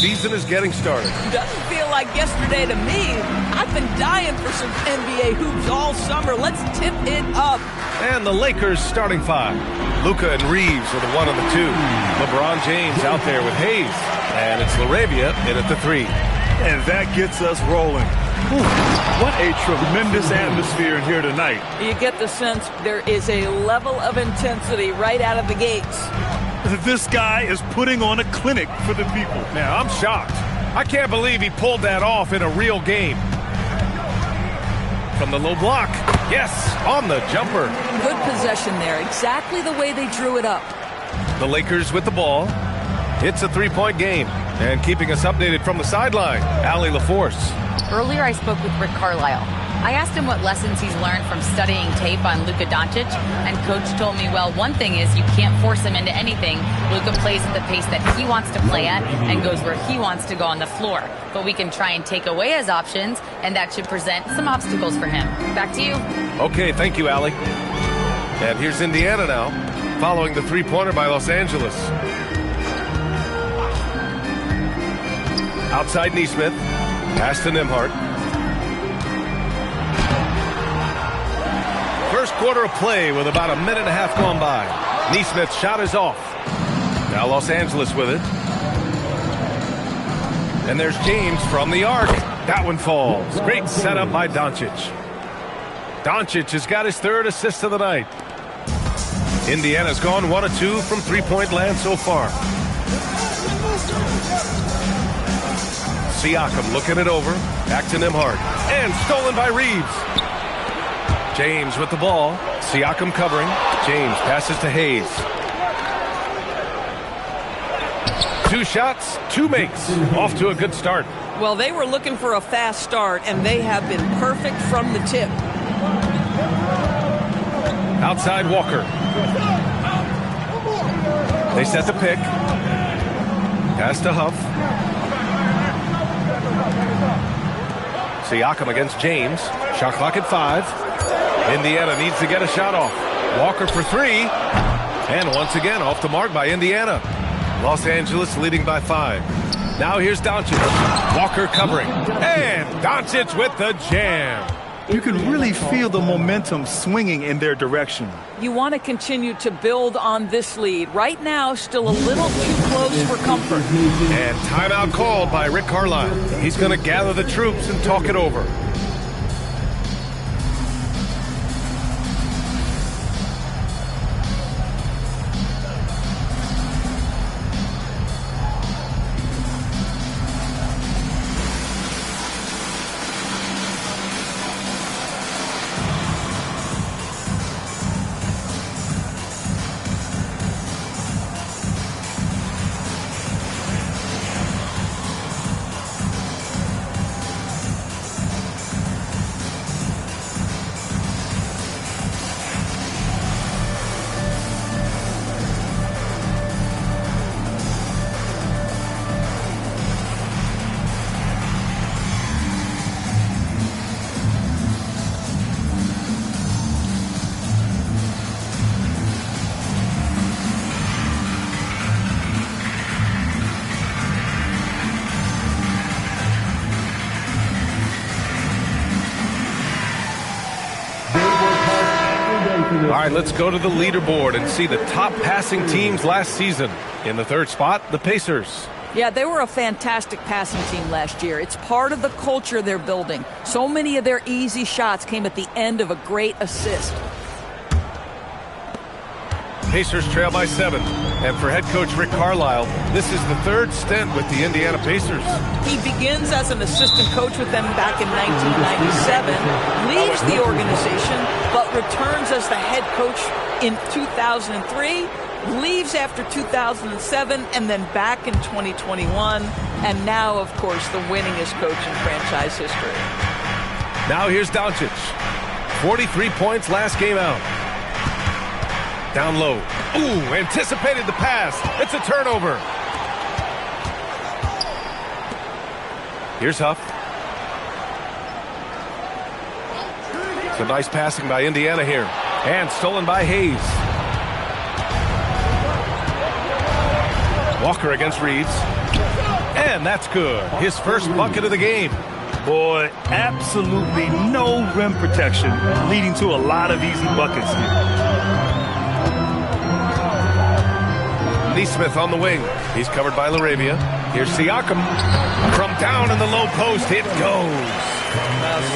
season is getting started. Doesn't feel like yesterday to me. I've been dying for some NBA hoops all summer. Let's tip it up. And the Lakers starting five. Luka and Reeves are the 1 and the 2. LeBron James out there with Hayes. And it's LaRavia in at the 3. And that gets us rolling. What a tremendous atmosphere in here tonight. You get the sense there is a level of intensity right out of the gates. This guy is putting on a clinic for the people. Now, I'm shocked. I can't believe he pulled that off in a real game. From the low block. Yes, on the jumper. Good possession there. Exactly the way they drew it up. The Lakers with the ball. It's a 3-point game. And keeping us updated from the sideline, Allie LaForce. Earlier, I spoke with Rick Carlisle. I asked him what lessons he's learned from studying tape on Luka Doncic, and Coach told me, well, one thing is you can't force him into anything. Luka plays at the pace that he wants to play at and goes where he wants to go on the floor. But we can try and take away his options, and that should present some obstacles for him. Back to you. Okay, thank you, Allie. And here's Indiana now, following the three-pointer by Los Angeles. Outside Neesmith. Pass to Nembhard. First quarter of play with about a minute and a half gone by. Neesmith's shot is off. Now Los Angeles with it. And there's James from the arc. That one falls. Great setup by Doncic. Doncic has got his 3rd assist of the night. Indiana's gone 1 of 2 from three-point land so far. Siakam looking it over. Back to Nembhard. And stolen by Reeves. James with the ball. Siakam covering. James passes to Hayes. 2 shots, 2 makes. Off to a good start. Well, they were looking for a fast start, and they have been perfect from the tip. Outside Walker. They set the pick. Pass to Huff. Siakam against James. Shot clock at 5. Indiana needs to get a shot off. Walker for 3. And once again off the mark by Indiana. Los Angeles leading by 5. Now here's Doncic. Walker covering. And Doncic with the jam. You can really feel the momentum swinging in their direction. You want to continue to build on this lead. Right now, still a little too close for comfort. And timeout called by Rick Carlisle. He's going to gather the troops and talk it over. All right, let's go to the leaderboard and see the top passing teams last season. In the 3rd spot, the Pacers. Yeah, they were a fantastic passing team last year. It's part of the culture they're building. So many of their easy shots came at the end of a great assist. Pacers trail by 7. And for head coach Rick Carlisle, this is the 3rd stint with the Indiana Pacers. He begins as an assistant coach with them back in 1997, leaves the organization, but returns as the head coach in 2003, leaves after 2007, and then back in 2021, and now, of course, the winningest coach in franchise history. Now here's Doncic. 43 points last game out. Down low. Ooh, anticipated the pass. It's a turnover. Here's Huff. Some nice passing by Indiana here. And stolen by Hayes. Walker against Reeves. And that's good. His first bucket of the game. Boy, absolutely no rim protection, leading to a lot of easy buckets here. Neesmith on the wing. He's covered by LaRavia. Here's Siakam. From down in the low post, it goes.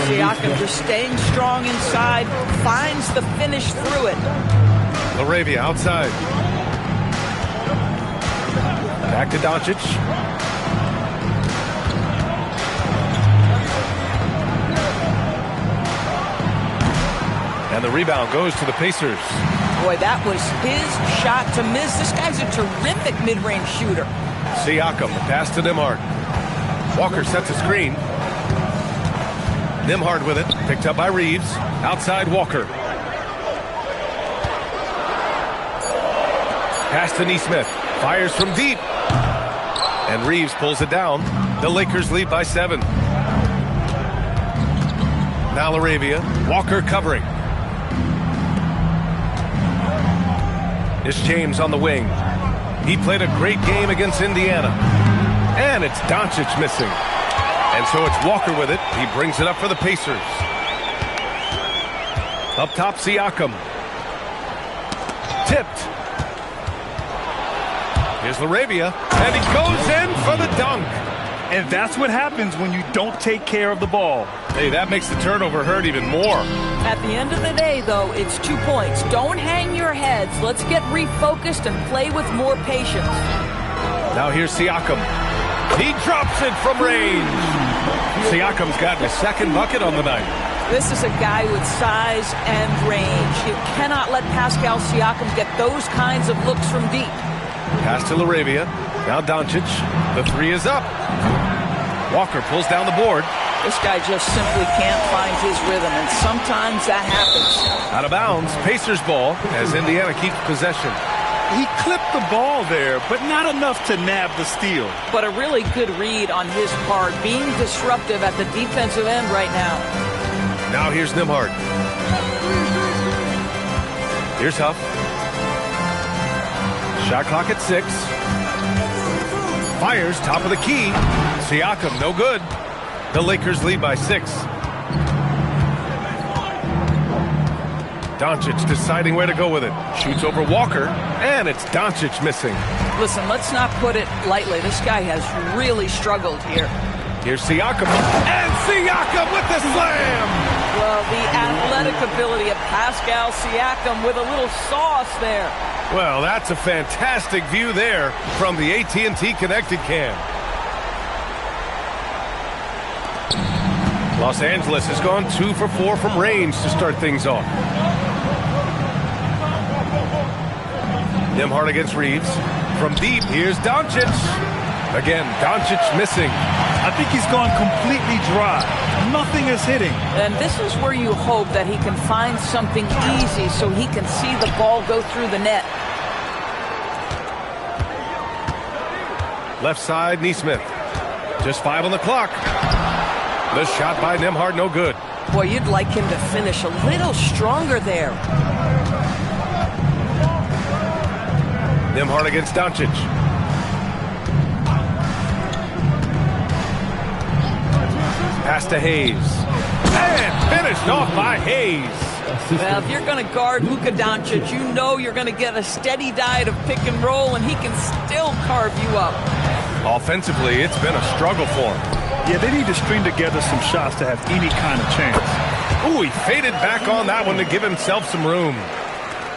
Siakam just staying strong inside, finds the finish through it. LaRavia outside. Back to Doncic. And the rebound goes to the Pacers. Boy, that was his shot to miss. This guy's a terrific mid-range shooter. Siakam, pass to Nembhard. Walker sets a screen. Nembhard with it, picked up by Reeves. Outside Walker. Pass to Neesmith. Fires from deep. And Reeves pulls it down. The Lakers lead by 7. Now LaRavia. Walker covering. It's James on the wing. He played a great game against Indiana. And it's Doncic missing. And so it's Walker with it. He brings it up for the Pacers. Up top, Siakam. Tipped. Here's LaRavia. And he goes in for the dunk. And that's what happens when you don't take care of the ball. Hey, that makes the turnover hurt even more. At the end of the day, though, it's 2 points. Don't hang your heads. Let's get refocused and play with more patience. Now here's Siakam. He drops it from range. Siakam's gotten a second bucket on the night. This is a guy with size and range. You cannot let Pascal Siakam get those kinds of looks from deep. Pass to LaRavia. Now Doncic. The three is up. Walker pulls down the board. This guy just simply can't find his rhythm, and sometimes that happens. Out of bounds. Pacers ball as Indiana keeps possession. He clipped the ball there, but not enough to nab the steal. But a really good read on his part, being disruptive at the defensive end right now. Now here's Nembhard. Here's Huff. Shot clock at 6. Fires top of the key. Siakam, no good. The Lakers lead by 6. Doncic deciding where to go with it. Shoots over Walker, and it's Doncic missing. Listen, let's not put it lightly. This guy has really struggled here. Here's Siakam, and Siakam with the slam! Well, the athletic ability of Pascal Siakam with a little sauce there. Well, that's a fantastic view there from the AT&T Connected Cam. Los Angeles has gone 2 for 4 from range to start things off. Nembhard against Reeves. From deep, here's Doncic. Again, Doncic missing. I think he's gone completely dry. Nothing is hitting. And this is where you hope that he can find something easy so he can see the ball go through the net. Left side, Neesmith. Just 5 on the clock. The shot by Nembhard, no good. Boy, you'd like him to finish a little stronger there. Nembhard against Doncic. Pass to Hayes. And finished off by Hayes. Well, if you're going to guard Luka Doncic, you know you're going to get a steady diet of pick and roll, and he can still carve you up. Offensively, it's been a struggle for him. Yeah, they need to string together some shots to have any kind of chance. Ooh, he faded back on that one to give himself some room.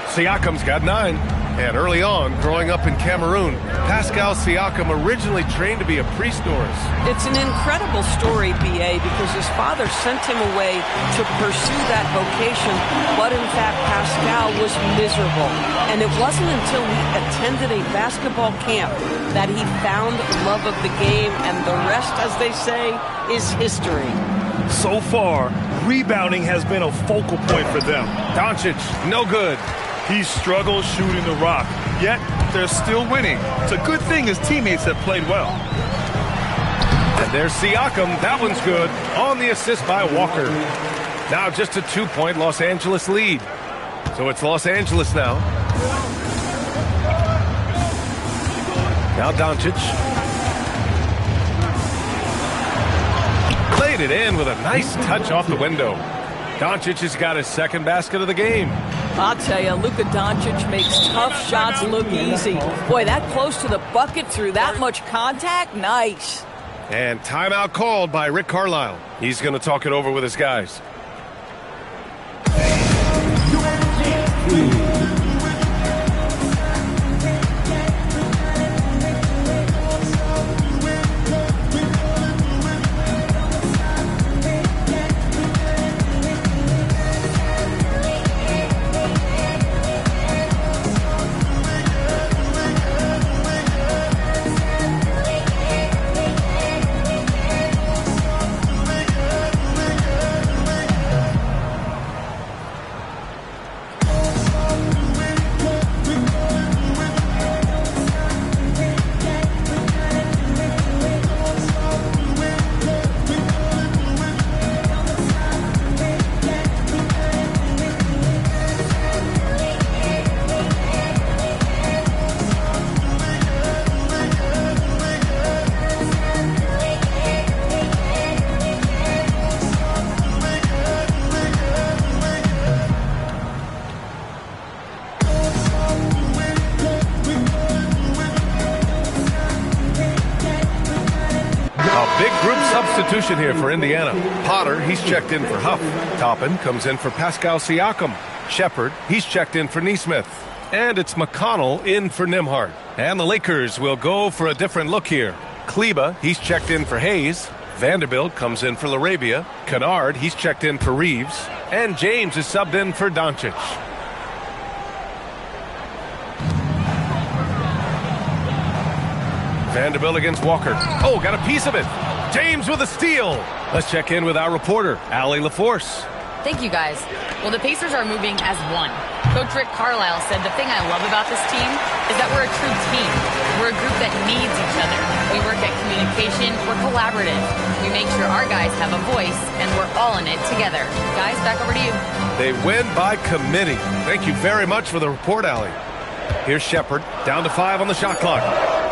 Siakam's got 9. And early on, growing up in Cameroon, Pascal Siakam originally trained to be a priest. It's an incredible story, B.A., because his father sent him away to pursue that vocation, but in fact, Pascal was miserable. And it wasn't until he attended a basketball camp that he found love of the game, and the rest, as they say, is history. So far, rebounding has been a focal point for them. Doncic, no good. He struggles shooting the rock, yet they're still winning. It's a good thing his teammates have played well. And there's Siakam. That one's good. On the assist by Walker. Now just a 2-point Los Angeles lead. So it's Los Angeles now. Now Doncic. laid it in with a nice touch off the window. Doncic has got his second basket of the game. I'll tell you, Luka Doncic makes tough shots look easy. Boy, that close to the bucket through that much contact, nice. And timeout called by Rick Carlisle. He's going to talk it over with his guys. Substitution here for Indiana. Potter, he's checked in for Huff. Toppin comes in for Pascal Siakam. Shepard, he's checked in for Nesmith. And it's McConnell in for Nembhard. And the Lakers will go for a different look here. Kleba, he's checked in for Hayes. Vanderbilt comes in for LaRabia. Kennard, he's checked in for Reeves. And James is subbed in for Doncic. Vanderbilt against Walker. Oh, got a piece of it. James with a steal. Let's check in with our reporter, Allie LaForce. Thank you, guys. Well, the Pacers are moving as one. Coach Rick Carlisle said the thing I love about this team is that we're a true team. We're a group that needs each other. We work at communication. We're collaborative. We make sure our guys have a voice, and we're all in it together. Guys, back over to you. They win by committee. Thank you very much for the report, Allie. Here's Shepard, down to 5 on the shot clock.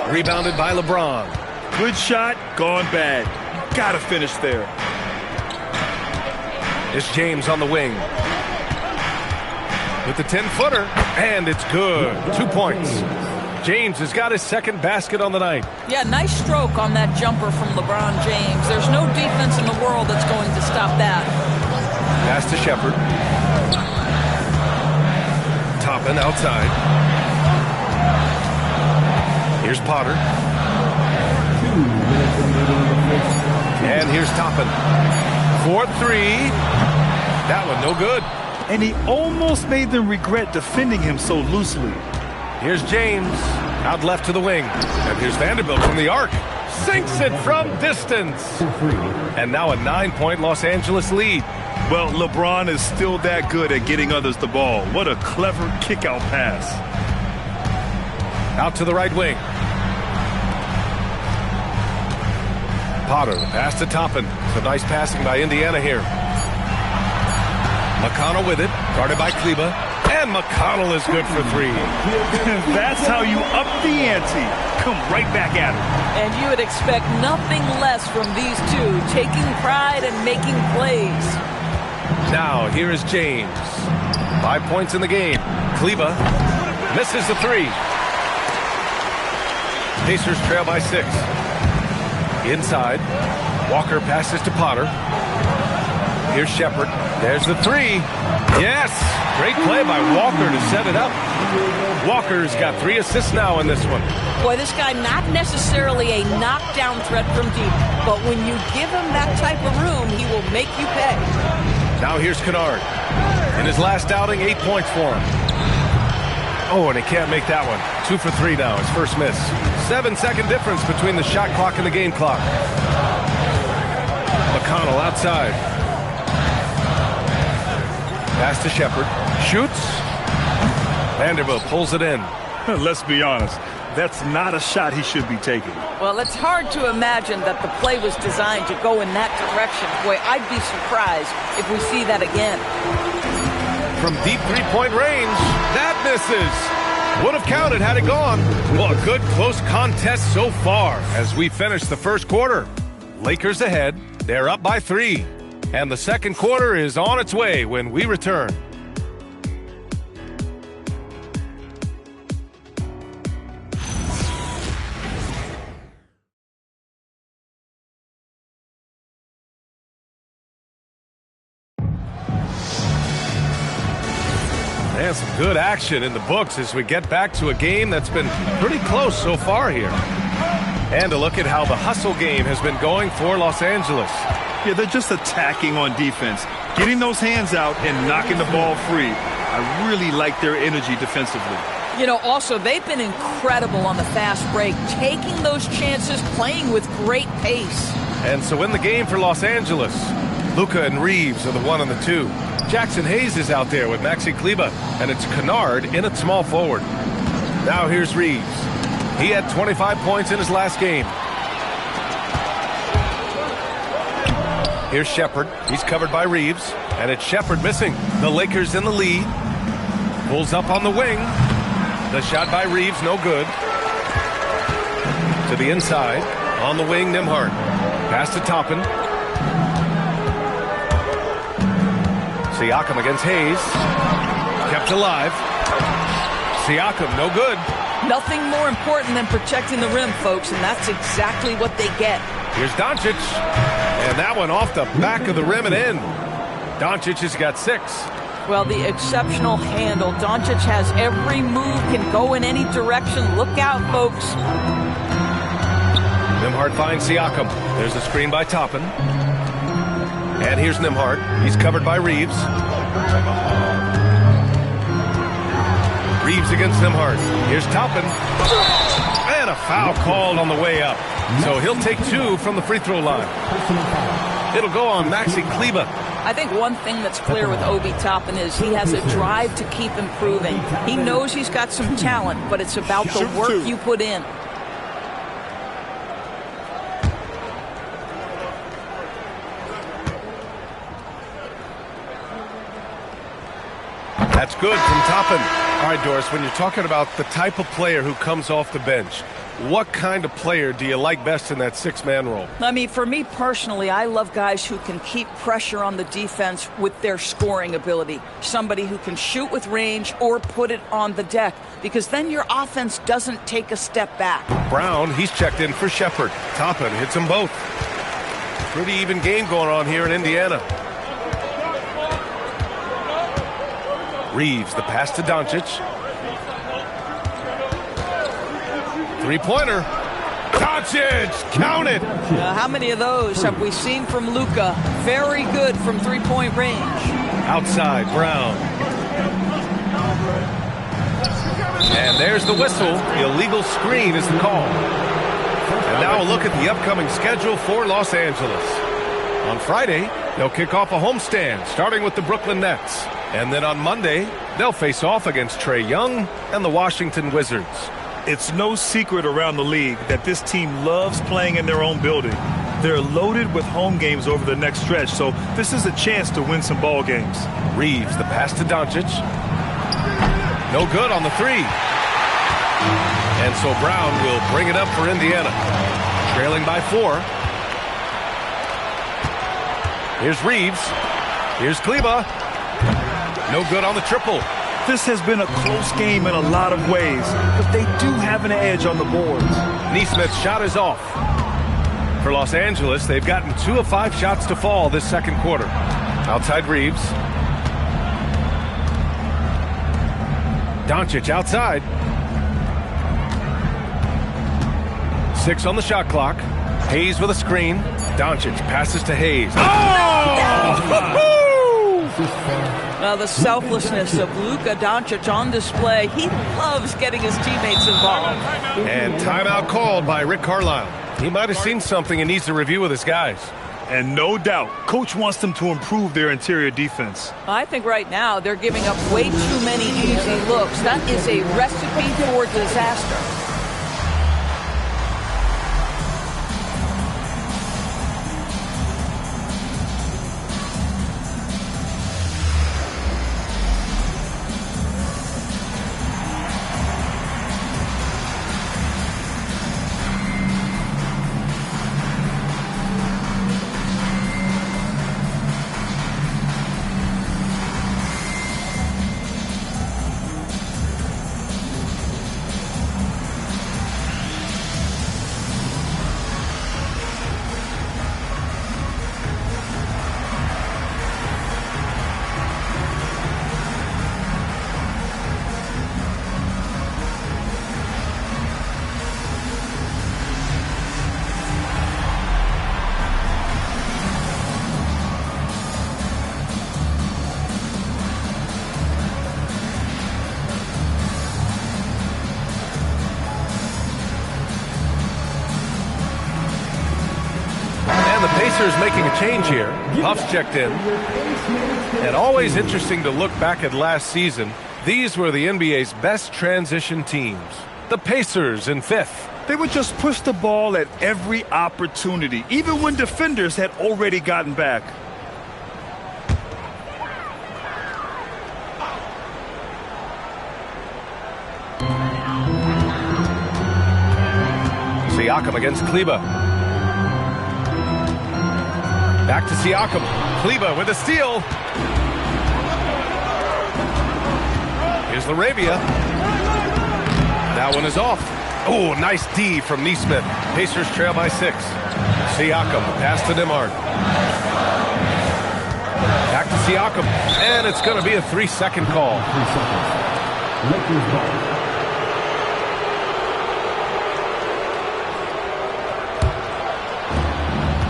Rebounded by LeBron. Good shot, gone bad. Gotta finish there. It's James on the wing. With the 10-footer, and it's good. 2 points. James has got his second basket on the night. Yeah, nice stroke on that jumper from LeBron James. There's no defense in the world that's going to stop that. Pass to Shepard. Toppin outside. Here's Potter. And here's Toppin. 4-3. That one no good. And he almost made them regret defending him so loosely. Here's James. Out left to the wing. And here's Vanderbilt from the arc. Sinks it from distance. And now a 9-point Los Angeles lead. Well, LeBron is still that good at getting others the ball. What a clever kick-out pass. Out to the right wing. Potter, the pass to Toppin. Some nice passing by Indiana here. McConnell with it, guarded by Kleba. And McConnell is good for 3. That's how you up the ante. Come right back at it. And you would expect nothing less from these two, taking pride and making plays. Now, here is James. 5 points in the game. Kleba misses the 3. Pacers trail by 6. Inside, Walker passes to Potter. Here's Shepard. There's the 3. Yes! Great play by Walker to set it up. Walker's got 3 assists now in this one. Boy, this guy not necessarily a knockdown threat from deep, but when you give him that type of room, he will make you pay. Now here's Kennard. In his last outing, 8 points for him. Oh, and he can't make that one. 2 for 3 now, his first miss. 7-second difference between the shot clock and the game clock. McConnell outside. Pass to Shepard. Shoots. Vanderbilt pulls it in. Let's be honest. That's not a shot he should be taking. Well, it's hard to imagine that the play was designed to go in that direction. Boy, I'd be surprised if we see that again. From deep three-point range, that misses. Would have counted had it gone. Well, a good close contest so far as we finish the first quarter. Lakers ahead, They're up by 3. And the second quarter is on its way when we return. And some good action in the books as we get back to a game that's been pretty close so far here. And a look at how the hustle game has been going for Los Angeles. Yeah, they're just attacking on defense, getting those hands out and knocking the ball free. I really like their energy defensively. You know, also, they've been incredible on the fast break, taking those chances, playing with great pace. And so in the game for Los Angeles, Luka and Reeves are the 1 and the 2. Jackson Hayes is out there with Maxi Kleber, and it's Kunad in at small forward. Now here's Reeves. He had 25 points in his last game. Here's Shepherd. He's covered by Reeves, and it's Shepherd missing. The Lakers in the lead. Pulls up on the wing. The shot by Reeves, no good. To the inside. On the wing, Nembhard. Pass to Toppin. Siakam against Hayes. Kept alive. Siakam, no good. Nothing more important than protecting the rim, folks, and that's exactly what they get. Here's Doncic. And that one off the back of the rim and in. Doncic has got 6. Well, the exceptional handle. Doncic has every move, can go in any direction. Look out, folks. Nembhard finds Siakam. There's a screen by Toppin. And here's Nembhard. He's covered by Reeves. Reeves against Nembhard. Here's Toppin. And a foul called on the way up. So he'll take 2 from the free throw line. It'll go on Maxi Kleber. I think one thing that's clear with Obi Toppin is he has a drive to keep improving. He knows he's got some talent, but it's about the work you put in. That's good from Toppin. All right, Doris, when you're talking about the type of player who comes off the bench, what kind of player do you like best in that 6-man role? I mean, for me personally, I love guys who can keep pressure on the defense with their scoring ability. Somebody who can shoot with range or put it on the deck, because then your offense doesn't take a step back. Brown, he's checked in for Shepherd. Toppin hits them both. Pretty even game going on here in Indiana. Reeves, the pass to Doncic. Three-pointer. Doncic, count it. How many of those have we seen from Luka? Very good from three-point range. Outside, Brown. And there's the whistle. The illegal screen is the call. And now a look at the upcoming schedule for Los Angeles. On Friday, they'll kick off a homestand, starting with the Brooklyn Nets. And then on Monday, they'll face off against Trae Young and the Washington Wizards. It's no secret around the league that this team loves playing in their own building. They're loaded with home games over the next stretch, so this is a chance to win some ball games. Reeves, the pass to Doncic. No good on the 3. And so Brown will bring it up for Indiana. Trailing by 4. Here's Reeves. Here's Kleber. No good on the triple. This has been a close game in a lot of ways, but they do have an edge on the boards. Neesmith's shot is off. For Los Angeles, they've gotten 2 of 5 shots to fall this second quarter. Outside Reeves. Doncic outside. 6 on the shot clock. Hayes with a screen. Doncic passes to Hayes. Oh! Now the selflessness of Luka Doncic on display. He loves getting his teammates involved. And timeout called by Rick Carlisle. He might have seen something and needs to review with his guys. And no doubt, Coach wants them to improve their interior defense. I think right now they're giving up way too many easy looks. That is a recipe for disaster. Pacers making a change here. Huff's checked in. And always interesting to look back at last season. These were the NBA's best transition teams. The Pacers in 5th. They would just push the ball at every opportunity, even when defenders had already gotten back. Siakam against Kleba. Back to Siakam. Kleba with a steal. Here's Laravia. That one is off. Oh, nice D from Neesmith. Pacers trail by 6. Siakam, pass to Nembhard. Back to Siakam. And it's going to be a 3-second call. 3 seconds. Lakers ball.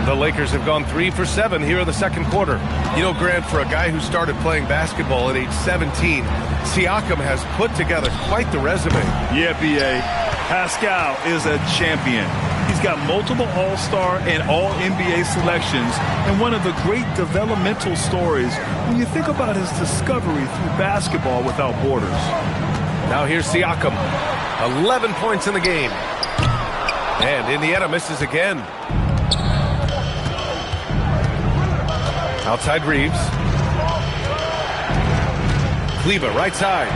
The Lakers have gone 3 for 7 here in the second quarter. You know, Grant, for a guy who started playing basketball at age 17, Siakam has put together quite the resume. Yeah, B.A. Pascal is a champion. He's got multiple All-Star and All-NBA selections, and one of the great developmental stories when you think about his discovery through basketball without borders. Now here's Siakam. 11 points in the game. And Indiana misses again. Outside Reeves. Kleba, right side.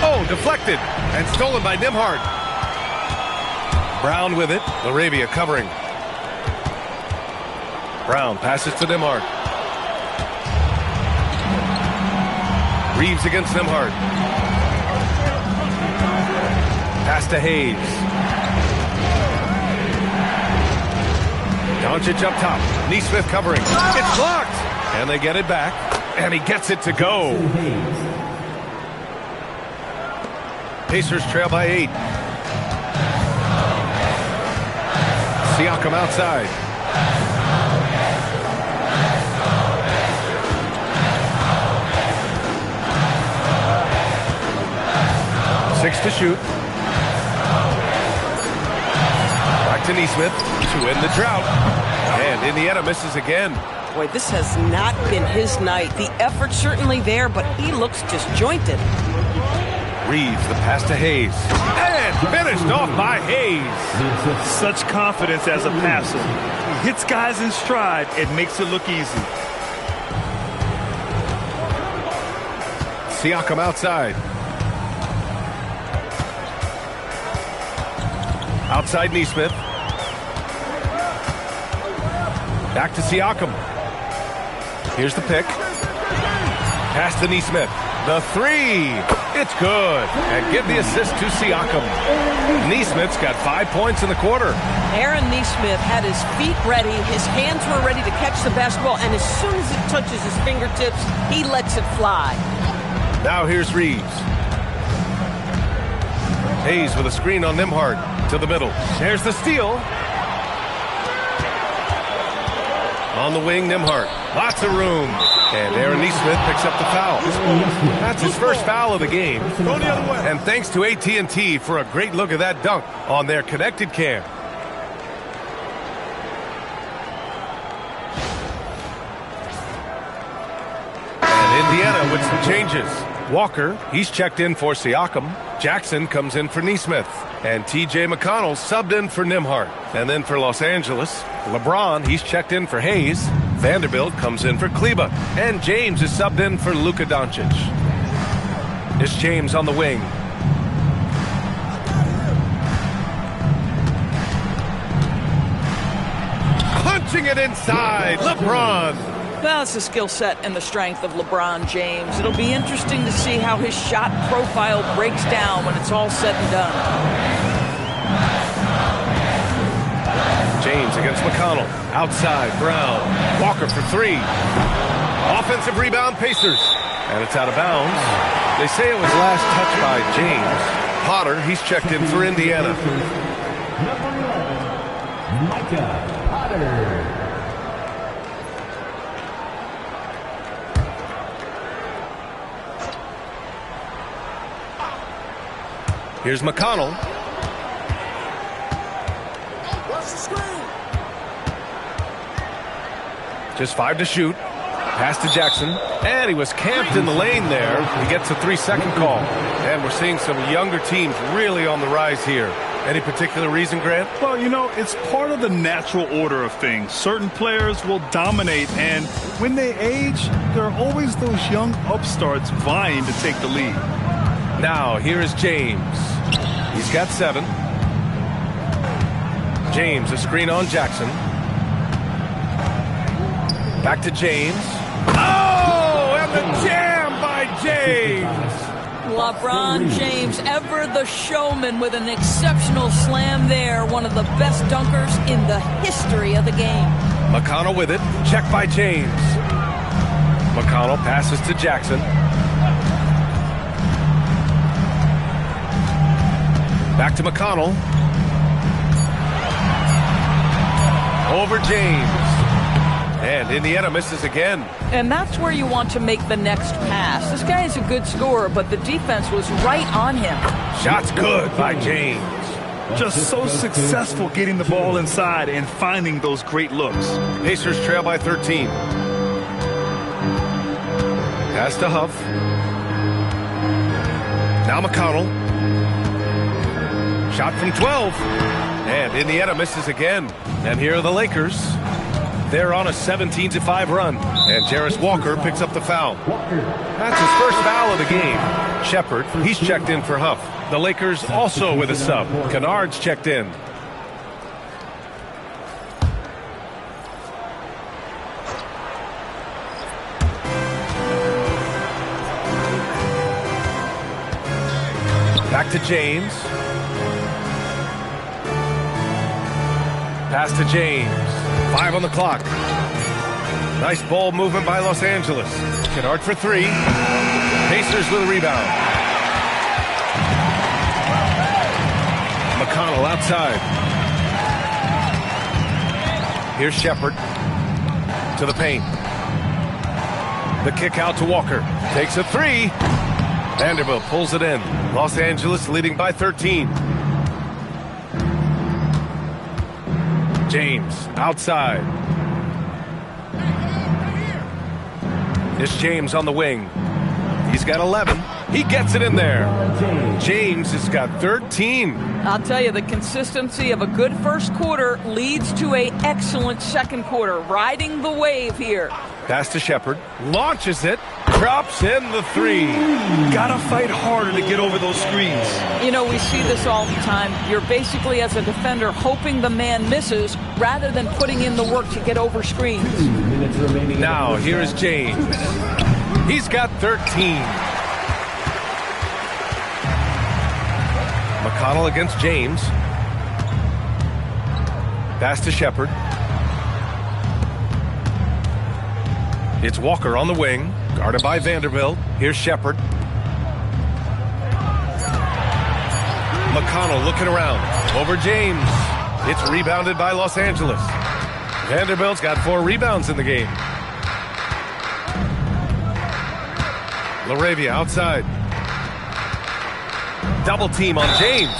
Oh, deflected and stolen by Nembhard. Brown with it. Laravia covering. Brown passes to Nembhard. Reeves against Nembhard. Pass to Hayes. Doncic up top. Neesmith covering. It's blocked. And they get it back. And he gets it to go. Pacers trail by 8. Siakam outside. Six to shoot. Back to Neesmith to end the drought. And Indiana misses again. Boy, this has not been his night. The effort's certainly there, but he looks disjointed. Reeves, the pass to Hayes. And finished off by Hayes. Such confidence as a passer. He hits guys in stride and makes it look easy. Siakam outside. Outside Neesmith. Back to Siakam. Here's the pick. Pass to Neesmith. The three. It's good. And give the assist to Siakam. Neesmith's got 5 points in the quarter. Aaron Neesmith had his feet ready. His hands were ready to catch the basketball. And as soon as it touches his fingertips, he lets it fly. Now here's Reeves. Hayes with a screen on Nembhard. To the middle. There's the steal. On the wing, Nembhard. Lots of room. And Aaron Neesmith picks up the foul. That's his first foul of the game. Go the other way. And thanks to AT&T for a great look at that dunk on their connected cam. And Indiana with some changes. Walker, he's checked in for Siakam. Jackson comes in for Neesmith. And T.J. McConnell subbed in for Nembhard. And then for Los Angeles, LeBron, he's checked in for Hayes. Vanderbilt comes in for Kleba. And James is subbed in for Luka Doncic. It's James on the wing. Punching it inside, LeBron. Well, it's the skill set and the strength of LeBron James. It'll be interesting to see how his shot profile breaks down when it's all said and done. James against McConnell. Outside, Brown. Walker for three. Offensive rebound, Pacers. And it's out of bounds. They say it was last touched by James. Potter, he's checked in for Indiana. Micah Potter. Here's McConnell. Just 5 to shoot. Pass to Jackson. And he was camped in the lane there. He gets a 3-second call. And we're seeing some younger teams really on the rise here. Any particular reason, Grant? Well, you know, it's part of the natural order of things. Certain players will dominate, and when they age, there are always those young upstarts vying to take the lead. Now, here is James. He's got 7. James, a screen on Jackson. Back to James. Oh, and the jam by James. LeBron James, ever the showman, with an exceptional slam there. One of the best dunkers in the history of the game. McConnell with it. Check by James. McConnell passes to Jackson. Back to McConnell. Over James. And Indiana misses again. And that's where you want to make the next pass. This guy is a good scorer, but the defense was right on him. Shot's good by James. Just so successful getting the ball inside and finding those great looks. Pacers trail by 13. Pass to Huff. Now McConnell. Shot from 12. And Indiana misses again. And here are the Lakers. They're on a 17-5 run. And Jarris Walker picks up the foul. That's his first foul of the game. Shepard, he's checked in for Huff. The Lakers also with a sub. Kunad's checked in. Back to James. Pass to James. 5 on the clock. Nice ball movement by Los Angeles. Kunad for 3. Pacers with a rebound. McConnell outside. Here's Shepard to the paint. The kick out to Walker. Takes a 3. Vanderbilt pulls it in. Los Angeles leading by 13. James outside. It's James on the wing. He's got 11. He gets it in there. James has got 13. I'll tell you, the consistency of a good first quarter leads to an excellent second quarter. Riding the wave here. Pass to Shepard. Launches it. Drops in the 3. Gotta fight harder to get over those screens. You know, we see this all the time. You're basically, as a defender, hoping the man misses rather than putting in the work to get over screens. Now, here's James. He's got 13. McConnell against James. Pass to Shepard. It's Walker on the wing, guarded by Vanderbilt. Here's Shepard. McConnell looking around. Over James. It's rebounded by Los Angeles. Vanderbilt's got 4 rebounds in the game. LaRavia outside. Double team on James.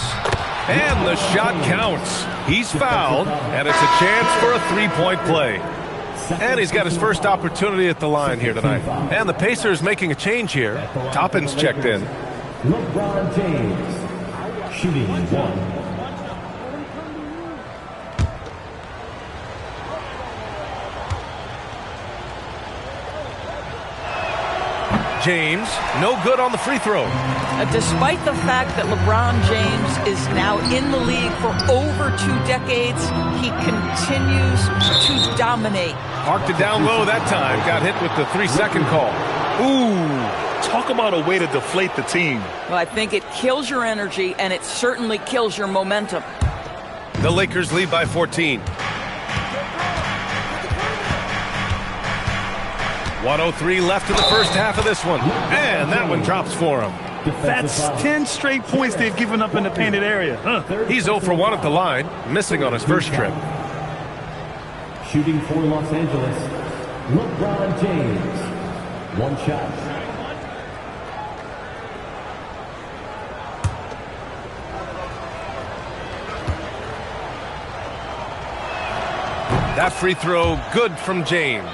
And the shot counts. He's fouled, and it's a chance for a 3-point play. And he's got his first opportunity at the line here tonight. And the Pacers making a change here. Toppin's checked in. LeBron James, shooting 1. James, no good on the free throw. Despite the fact that LeBron James is now in the league for over 2 decades, he continues to dominate. Parked it down low that time. Got hit with the 3-second call. Ooh, talk about a way to deflate the team. Well, I think it kills your energy, and it certainly kills your momentum. The Lakers lead by 14. 1:03 left in the first half of this one. And that one drops for him. That's 10 straight points they've given up in the painted area. He's 0 for 1 at the line, missing on his first trip. Shooting for Los Angeles, LeBron James. 1 shot. That free throw good from James.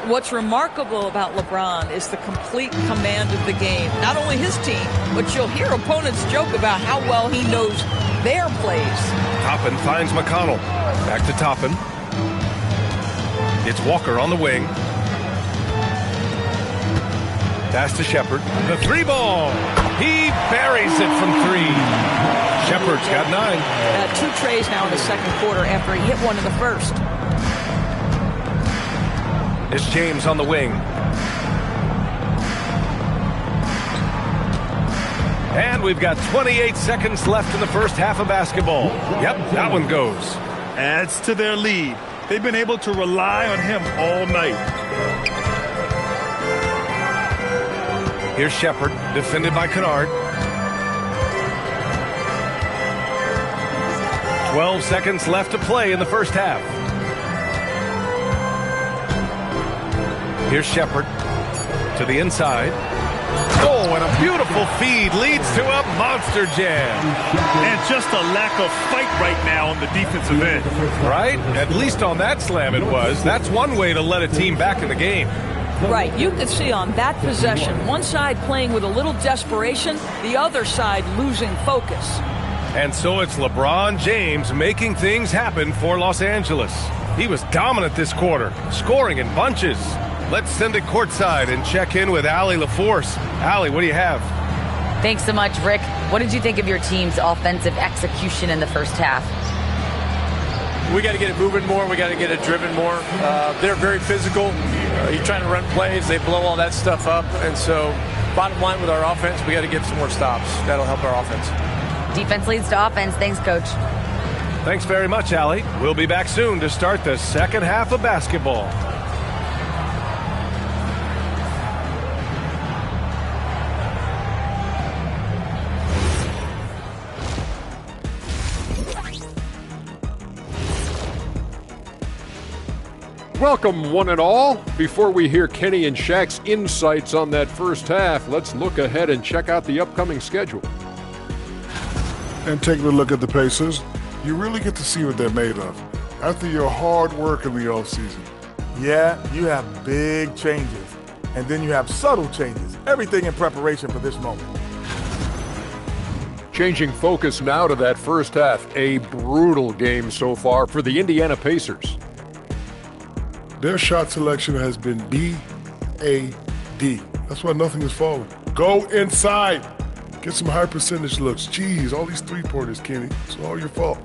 What's remarkable about LeBron is the complete command of the game. Not only his team, but you'll hear opponents joke about how well he knows their plays. Toppin finds McConnell. Back to Toppin. It's Walker on the wing. Pass to Shepard. The three ball. He buries it from three. Shepard's got 9. 2 trays now in the second quarter after he hit one in the first. It's James on the wing. And we've got 28 seconds left in the first half of basketball. Yep, that one goes. Adds to their lead. They've been able to rely on him all night. Here's Shepard, defended by Kunad. 12 seconds left to play in the first half. Here's Shepard to the inside. Oh, and a beautiful feed leads to a monster jam. And just a lack of fight right now on the defensive end. Right? At least on that slam it was. That's one way to let a team back in the game. Right, you could see on that possession, one side playing with a little desperation, the other side losing focus. And so it's LeBron James making things happen for Los Angeles. He was dominant this quarter, scoring in bunches. Let's send it courtside and check in with Allie LaForce. Allie, what do you have? Thanks so much, Rick. What did you think of your team's offensive execution in the first half? We got to get it moving more. We got to get it driven more. They're very physical. You're trying to run plays. They blow all that stuff up. And so bottom line with our offense, we got to get some more stops. That'll help our offense. Defense leads to offense. Thanks, Coach. Thanks very much, Allie. We'll be back soon to start the second half of basketball. Welcome, one and all. Before we hear Kenny and Shaq's insights on that first half, let's look ahead and check out the upcoming schedule. And taking a look at the Pacers, you really get to see what they're made of after your hard work in the offseason. Yeah, you have big changes, and then you have subtle changes. Everything in preparation for this moment. Changing focus now to that first half. A brutal game so far for the Indiana Pacers. Their shot selection has been B-A-D. That's why nothing is falling. Go inside. Get some high percentage looks. Jeez, all these three-pointers, Kenny. It's all your fault.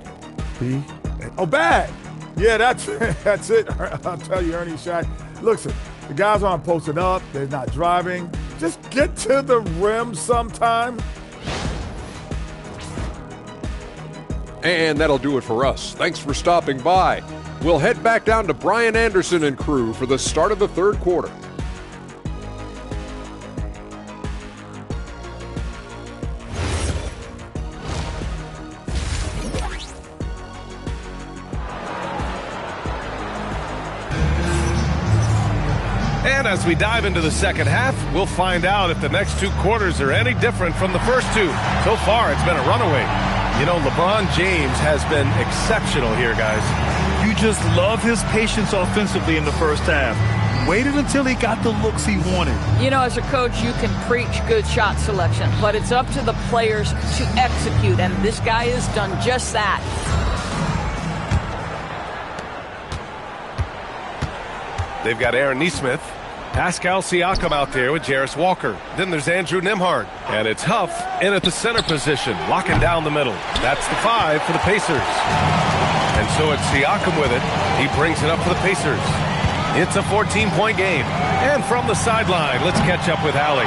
Oh, bad. Yeah, that's it. I'll tell you, Ernie Shaq. Listen, the guys aren't posted up. They're not driving. Just get to the rim sometime. And that'll do it for us. Thanks for stopping by. We'll head back down to Brian Anderson and crew for the start of the third quarter. And as we dive into the second half, we'll find out if the next 2 quarters are any different from the first 2. So far, it's been a runaway. You know, LeBron James has been exceptional here, guys. You just love his patience offensively in the first half. Waited until he got the looks he wanted. You know, as a coach, you can preach good shot selection, but it's up to the players to execute, and this guy has done just that. They've got Aaron Nesmith, Pascal Siakam out there with Jarris Walker. Then there's Andrew Nembhard. And it's Huff in at the center position, locking down the middle. That's the 5 for the Pacers. And so it's Siakam with it. He brings it up for the Pacers. It's a 14-point game. And from the sideline, let's catch up with Allie.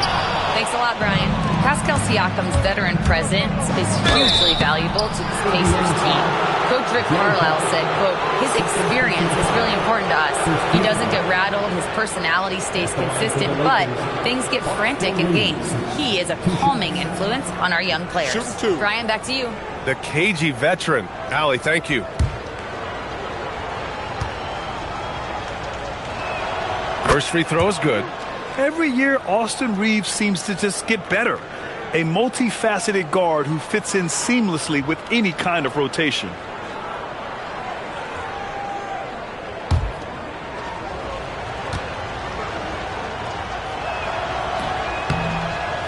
Thanks a lot, Brian. Pascal Siakam's veteran presence is hugely valuable to this Pacers team. Coach Rick Carlisle said, quote, his experience is really important to us. He doesn't get rattled, his personality stays consistent, but things get frantic in games. He is a calming influence on our young players. Brian, back to you. The cagey veteran. Allie, thank you. First free throw is good. Every year, Austin Reeves seems to just get better. A multifaceted guard who fits in seamlessly with any kind of rotation.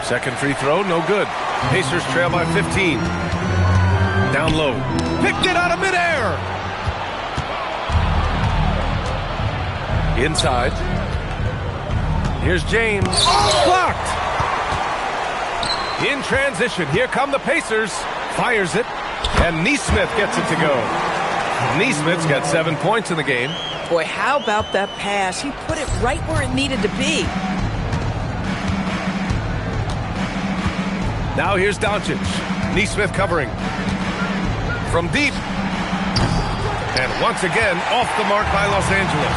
Second free throw, no good. Pacers trail by 15. Down low. Picked it out of midair. Inside. Here's James. Blocked. In transition, here come the Pacers. Fires it. And Neesmith gets it to go. Neesmith's got 7 points in the game. Boy, how about that pass? He put it right where it needed to be. Now here's Doncic. Neesmith covering. From deep. And once again, off the mark by Los Angeles.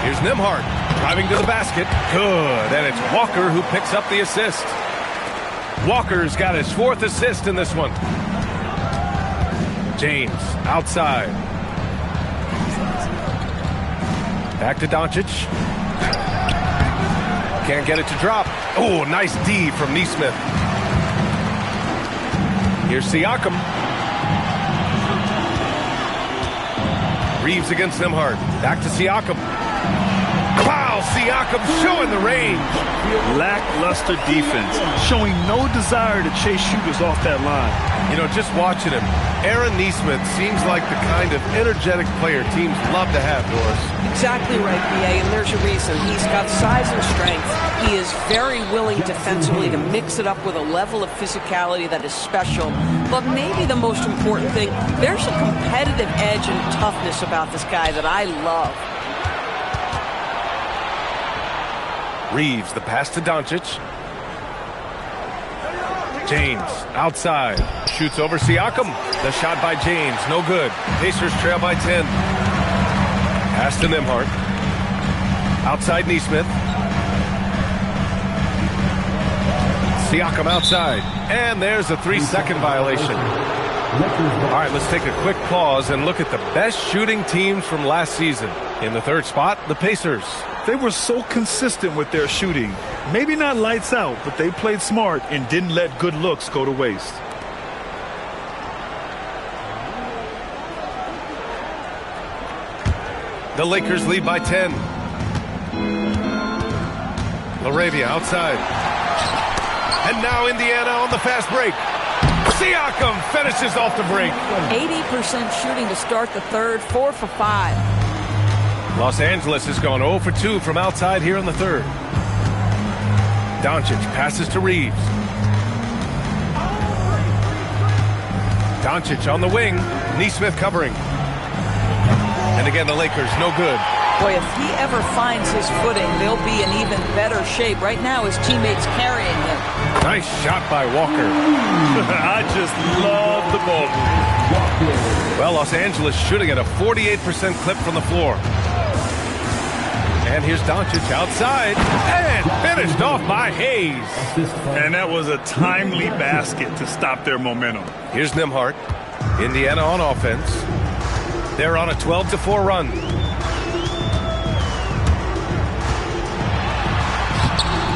Here's Nembhard driving to the basket. Good. And it's Walker who picks up the assist. Walker's got his 4th assist in this one. James outside. Back to Doncic. Can't get it to drop. Oh, nice D from Neesmith. Here's Siakam. Reeves against Nembhard. Back to Siakam. Wow, Siakam showing the range. Lackluster defense, showing no desire to chase shooters off that line. You know, just watching him, Aaron Neesmith seems like the kind of energetic player teams love to have, Doris. Exactly right, B.A., and there's a reason. He's got size and strength. He is very willing defensively to mix it up with a level of physicality that is special. But maybe the most important thing, there's a competitive edge and toughness about this guy that I love. Reeves, the pass to Doncic. James, outside. Shoots over Siakam. The shot by James, no good. Pacers trail by 10. Pass to Nembhard. Outside Neesmith. Siakam outside. And there's a 3-second violation. All right, let's take a quick pause and look at the best shooting teams from last season. In the 3rd spot, the Pacers. They were so consistent with their shooting. Maybe not lights out, but they played smart and didn't let good looks go to waste. The Lakers lead by 10. LaRavia outside. And now Indiana on the fast break. Siakam finishes off the break. 80% shooting to start the 3rd, 4 for 5. Los Angeles has gone 0 for 2 from outside here in the 3rd. Doncic passes to Reeves. Doncic on the wing. Neesmith covering. And again, the Lakers, no good. Boy, if he ever finds his footing, they'll be in even better shape. Right now, his teammates carrying him. Nice shot by Walker. I just love the ball. Well, Los Angeles shooting at a 48% clip from the floor. And here's Doncic outside. And finished off by Hayes. And that was a timely basket to stop their momentum. Here's Nembhard. Indiana on offense. They're on a 12-4 run.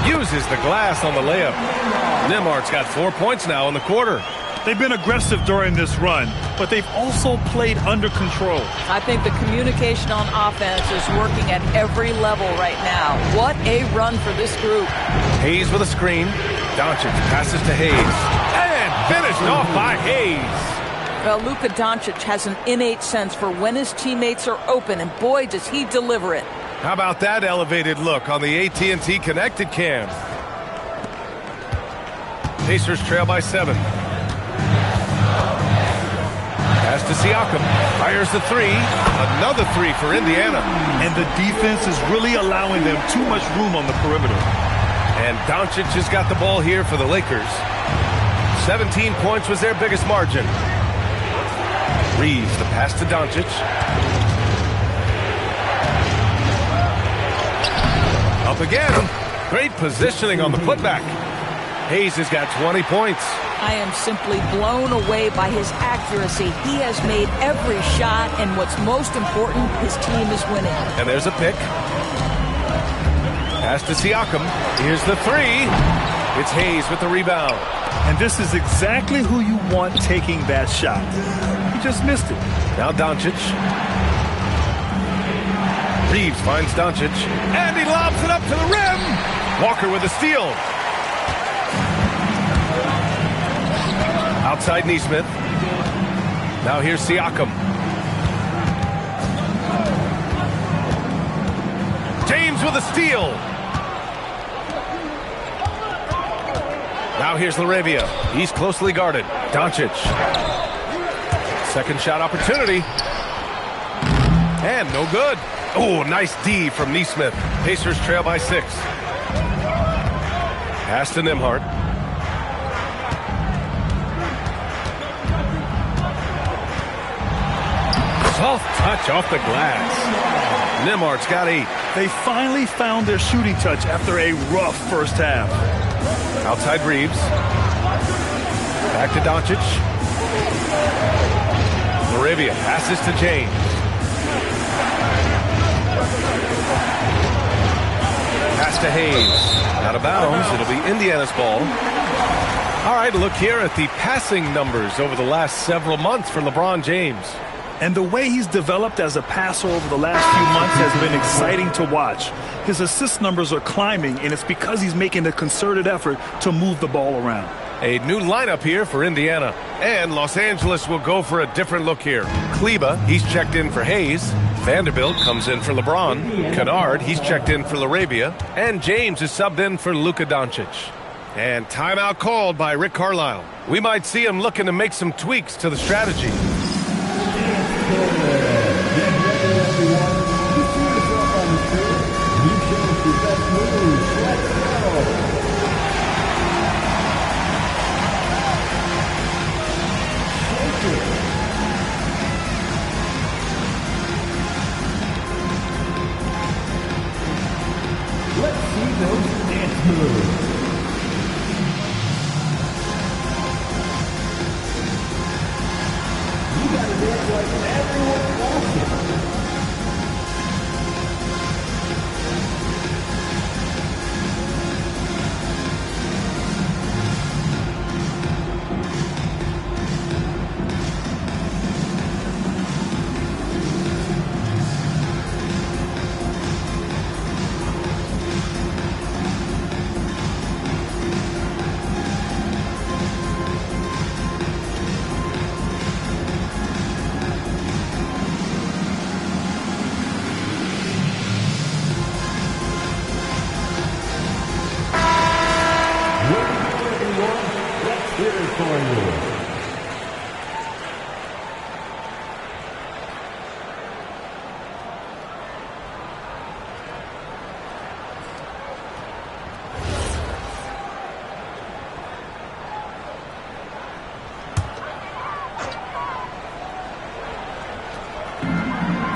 Uses the glass on the layup. Nembhard's got 4 points now in the quarter. They've been aggressive during this run, but they've also played under control. I think the communication on offense is working at every level right now. What a run for this group. Hayes with a screen. Doncic passes to Hayes. And finished off by Hayes. Well, Luka Doncic has an innate sense for when his teammates are open, and boy, does he deliver it. How about that elevated look on the AT&T Connected Cam? Pacers trail by 7. Pass to Siakam. Fires the 3. Another 3 for Indiana. And the defense is really allowing them too much room on the perimeter. And Doncic has got the ball here for the Lakers. 17 points was their biggest margin. Reeves, the pass to Doncic. Up again. Great positioning on the putback. Hayes has got 20 points. I am simply blown away by his accuracy. He has made every shot, and what's most important, his team is winning. And there's a pick. Pass to Siakam. Here's the 3. It's Hayes with the rebound. And this is exactly who you want taking that shot. He just missed it. Now Doncic. Reeves finds Doncic. And he lobs it up to the rim. Walker with a steal. Outside Neesmith. Now here's Siakam. James with a steal. Now here's Laravia. He's closely guarded. Doncic. Second shot opportunity. And no good. Oh, nice D from Neesmith. Pacers trail by 6. Pass to Nembhard. Soft touch off the glass. Nembhard's got 8. They finally found their shooting touch after a rough first half. Outside Reeves. Back to Doncic. Laravia passes to James. Pass to Hayes. Out of bounds. It'll be Indiana's ball. All right, look here at the passing numbers over the last several months for LeBron James. And the way he's developed as a passer over the last few months has been exciting to watch. His assist numbers are climbing, and it's because he's making a concerted effort to move the ball around. A new lineup here for Indiana. And Los Angeles will go for a different look here. Kleba, he's checked in for Hayes. Vanderbilt comes in for LeBron. Kennard, he's checked in for Laravia. And James is subbed in for Luka Doncic. And timeout called by Rick Carlisle. We might see him looking to make some tweaks to the strategy. Let's see those dance moves. You gotta dance like everyone watching.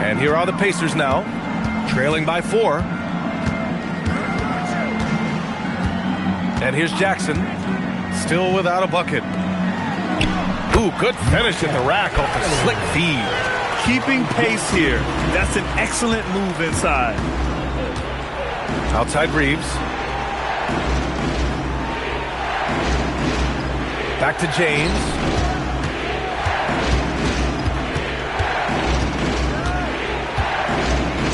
And here are the Pacers now, trailing by 4. And here's Jackson, still without a bucket. Ooh, good finish at the rack off the slick feed. Keeping pace here. That's an excellent move inside. Outside Reeves. Back to James.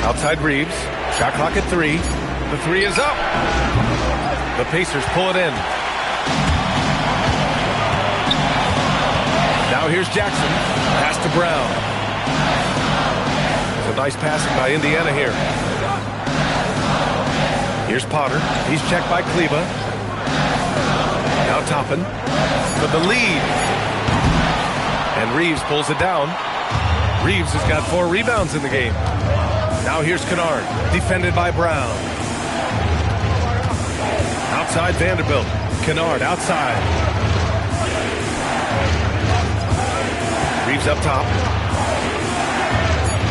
Outside Reeves. Shot clock at 3. The 3 is up. The Pacers pull it in. Now here's Jackson. Pass to Brown. It's a nice passing by Indiana here. Here's Potter. He's checked by Kleba. Now Toppin for the lead. And Reeves pulls it down. Reeves has got 4 rebounds in the game. Now here's Kennard, defended by Brown. Outside Vanderbilt. Kennard outside. Reeves up top.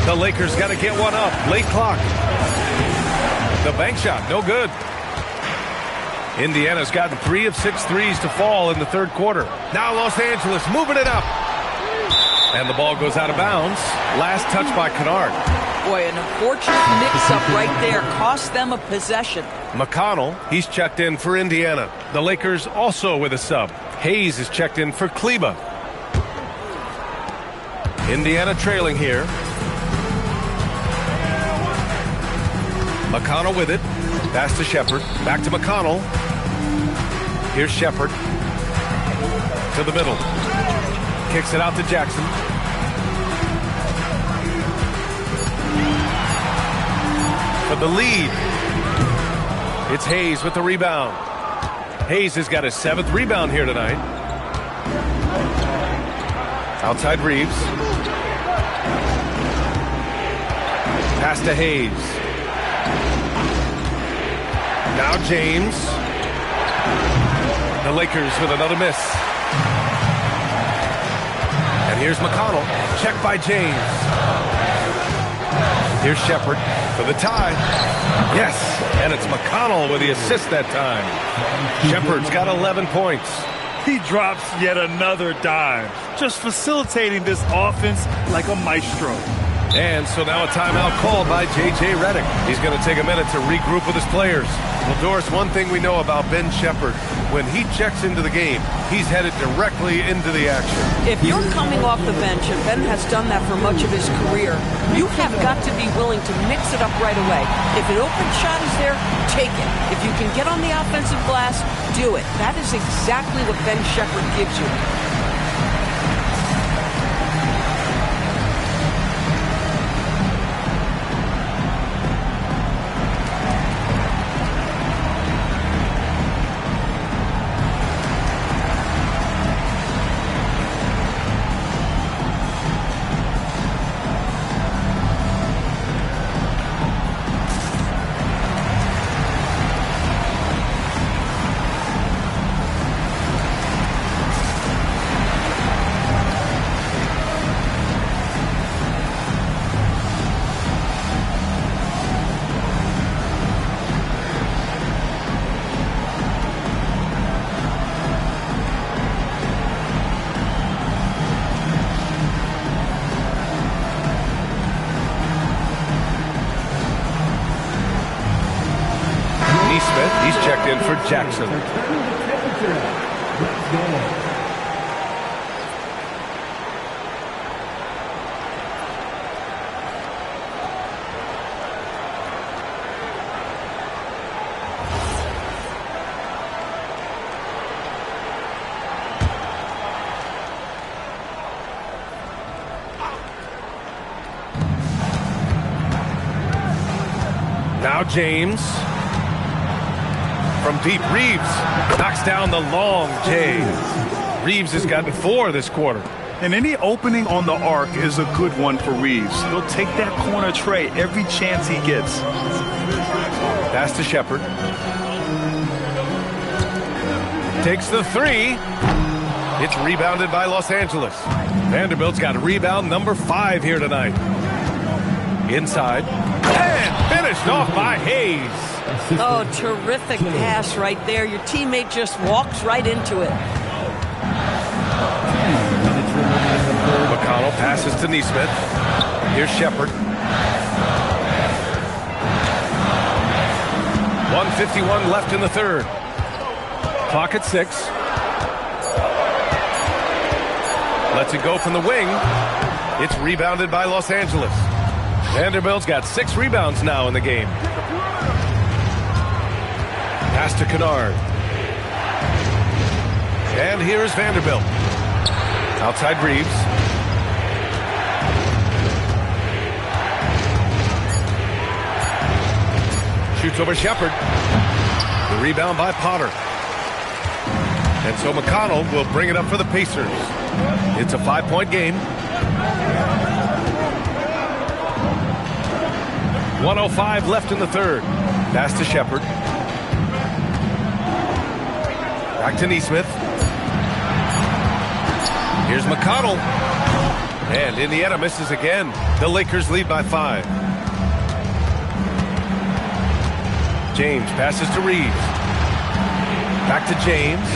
The Lakers got to get one up. Late clock. The bank shot, no good. Indiana's gotten 3 of 6 threes to fall in the third quarter. Now Los Angeles moving it up. And the ball goes out of bounds. Last touch by Kennard. Boy, an unfortunate mix-up right there cost them a possession. McConnell, he's checked in for Indiana. The Lakers also with a sub. Hayes is checked in for Kleba. Indiana trailing here. McConnell with it. Pass to Shepard. Back to McConnell. Here's Shepard. To the middle. Kicks it out to Jackson. For the lead. It's Hayes with the rebound. Hayes has got his 7th rebound here tonight. Outside Reeves. Pass to Hayes. Now James. The Lakers with another miss. And here's McConnell. Check by James. Here's Shepard for the tie. Yes, and it's McConnell with the assist that time. Shepard's got 11 points. He drops yet another dime, just facilitating this offense like a maestro. And so now a timeout called by J.J. Redick. He's going to take a minute to regroup with his players. Well, Doris, one thing we know about Ben Shepard, when he checks into the game, he's headed directly into the action. If you're coming off the bench, and Ben has done that for much of his career, you have got to be willing to mix it up right away. If an open shot is there, take it. If you can get on the offensive glass, do it. That is exactly what Ben Shepard gives you. He's checked in for Jackson. Now James. From deep, Reeves knocks down the long J. Reeves has gotten 4 this quarter. And any opening on the arc is a good one for Reeves. He'll take that corner tray every chance he gets. Pass to Shepard. Takes the 3. It's rebounded by Los Angeles. Vanderbilt's got rebound number 5 here tonight. Inside. And finished off by Hayes. Oh, terrific pass right there. Your teammate just walks right into it. McConnell passes to Neesmith. Here's Shepard. 1:51 left in the third. Clock at 6. Lets it go from the wing. It's rebounded by Los Angeles. Vanderbilt's got 6 rebounds now in the game. Pass to Kunad. And here's Vanderbilt. Outside Reeves. Shoots over Shepard. The rebound by Potter. And so McConnell will bring it up for the Pacers. It's a 5-point game. 1:05 left in the third. Pass to Shepard. Back to Neesmith. Here's McConnell. And Indiana misses again. The Lakers lead by 5. James passes to Reeves. Back to James.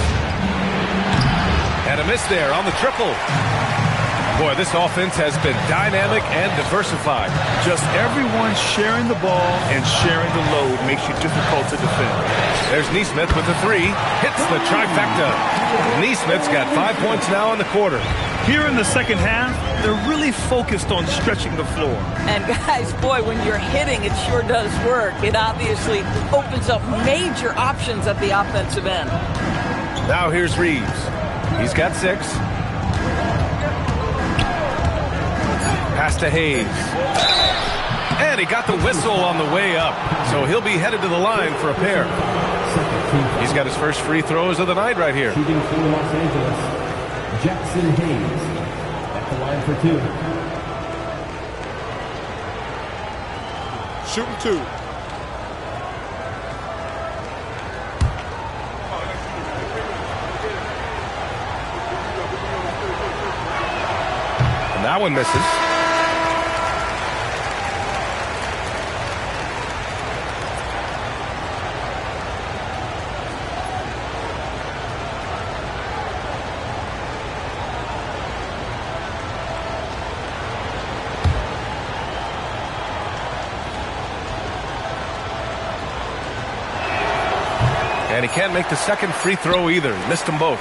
And a miss there on the triple. Boy, this offense has been dynamic and diversified. Just everyone sharing the ball and sharing the load makes you difficult to defend. There's Neesmith with the 3. Hits the trifecta. Neesmith's got 5 points now in the quarter. Here in the second half, they're really focused on stretching the floor. And guys, boy, when you're hitting, it sure does work. It obviously opens up major options at the offensive end. Now here's Reeves. He's got 6. Pass to Hayes. And he got the whistle on the way up. So he'll be headed to the line for a pair. He's got his first free throws of the night right here. Shooting for Los Angeles, Jackson Hayes at the line for 2. Shooting 2. And that one misses. And he can't make the second free throw either. He missed them both.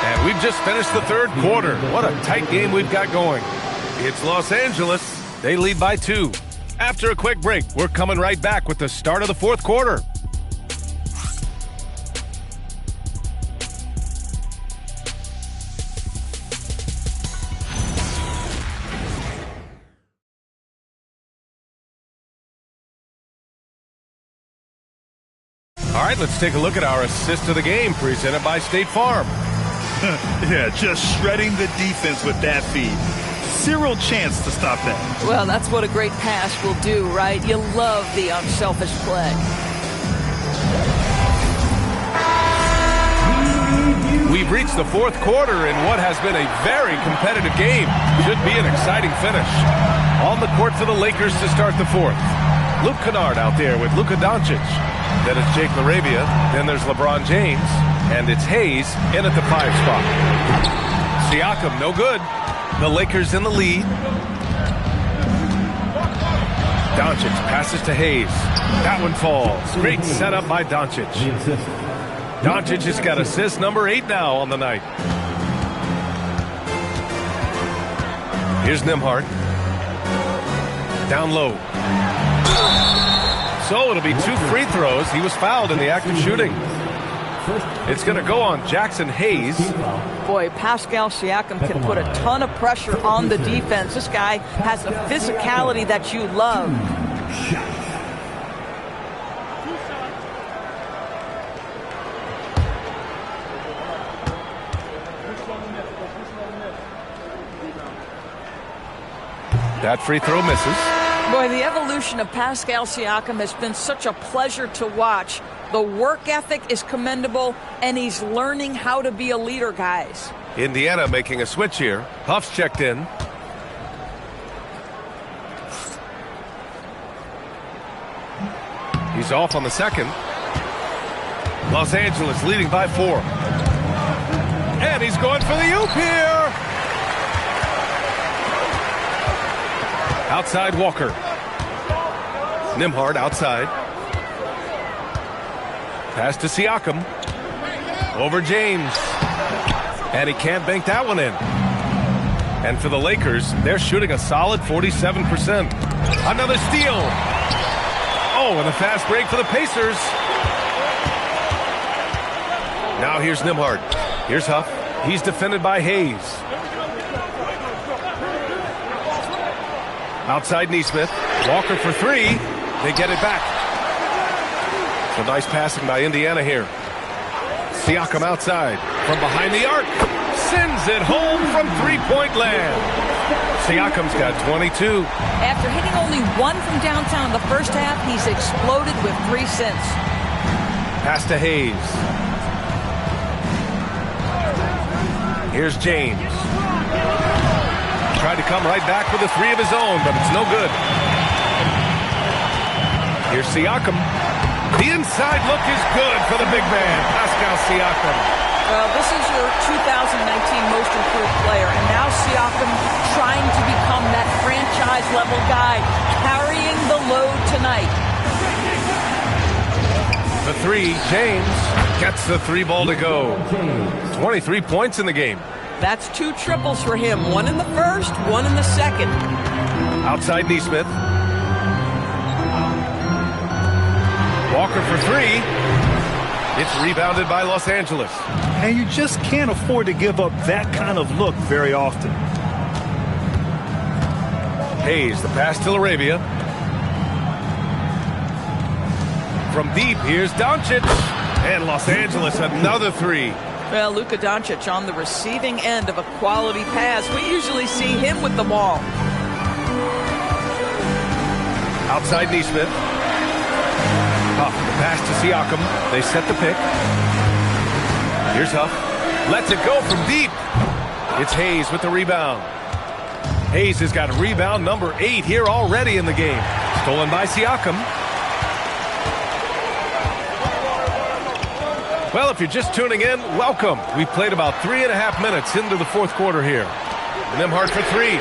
And we've just finished the third quarter. What a tight game we've got going. It's Los Angeles. They lead by 2. After a quick break, we're coming right back with the start of the fourth quarter. All right, let's take a look at our assist of the game presented by State Farm. Yeah, just shredding the defense with that feed. Zero chance to stop that. Well, that's what a great pass will do, right? You love the unselfish play. We've reached the fourth quarter in what has been a very competitive game. Should be an exciting finish. On the court for the Lakers to start the fourth. Luke Kunad out there with Luka Doncic. Then it's Jake LaRavia. Then there's LeBron James. And it's Hayes in at the 5 spot. Siakam, no good. The Lakers in the lead. Doncic passes to Hayes. That one falls. Great setup by Doncic. Doncic has got assist number 8 now on the night. Here's Nembhard. Down low. So it'll be 2 free throws. He was fouled in the act of shooting. It's going to go on Jackson Hayes. Boy, Pascal Siakam can put a ton of pressure on the defense. This guy has a physicality that you love. That free throw misses. Boy, the evolution of Pascal Siakam has been such a pleasure to watch. The work ethic is commendable, and he's learning how to be a leader, guys. Indiana making a switch here. Huff's checked in. He's off on the second. Los Angeles leading by 4. And he's going for the oop here. Outside Walker. Nembhard outside. Pass to Siakam. Over James. And he can't bank that one in. And for the Lakers, they're shooting a solid 47%. Another steal. Oh, and a fast break for the Pacers. Now here's Nembhard. Here's Huff. He's defended by Hayes. Outside Nesmith. Walker for 3. They get it back. So nice passing by Indiana here. Siakam outside. From behind the arc. Sends it home from 3-point land. Siakam's got 22. After hitting only 1 from downtown in the first half, he's exploded with 3 since. Pass to Hayes. Here's James. Tried to come right back with a 3 of his own, but it's no good. Here's Siakam. The inside look is good for the big man, Pascal Siakam. Well, this is your 2019 most improved player, and now Siakam trying to become that franchise-level guy, carrying the load tonight. The 3, James gets the 3 ball to go. 23 points in the game. That's 2 triples for him. 1 in the first, 1 in the second. Outside Nesmith. Walker for 3. It's rebounded by Los Angeles. And you just can't afford to give up that kind of look very often. Hayes, the pass to Arabia. From deep, here's Doncic. And Los Angeles, another three. Well, Luka Doncic on the receiving end of a quality pass. We usually see him with the ball. Outside Neesmith. Huff, the pass to Siakam. They set the pick. Here's Huff. Lets it go from deep. It's Hayes with the rebound. Hayes has got rebound number 8 here already in the game. Stolen by Siakam. Well, if you're just tuning in, welcome. We've played about 3.5 minutes into the fourth quarter here. Nembhard for 3.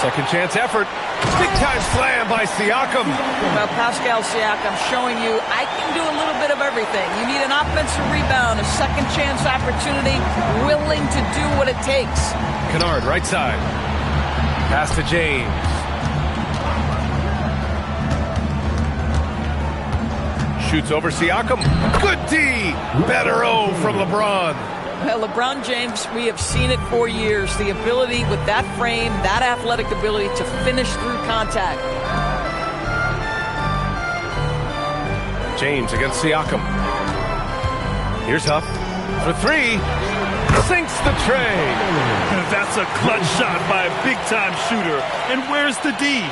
Second chance effort. Big time slam by Siakam. Well, Pascal Siakam showing you I can do a little bit of everything. You need an offensive rebound, a second chance opportunity, willing to do what it takes. Kunad, right side. Pass to James. Shoots over Siakam. Good D. Better O from LeBron. Well, LeBron James, we have seen it for years. The ability with that frame, that athletic ability to finish through contact. James against Siakam. Here's Huff for 3. Sinks the tray. That's a clutch shot by a big-time shooter. And where's the D?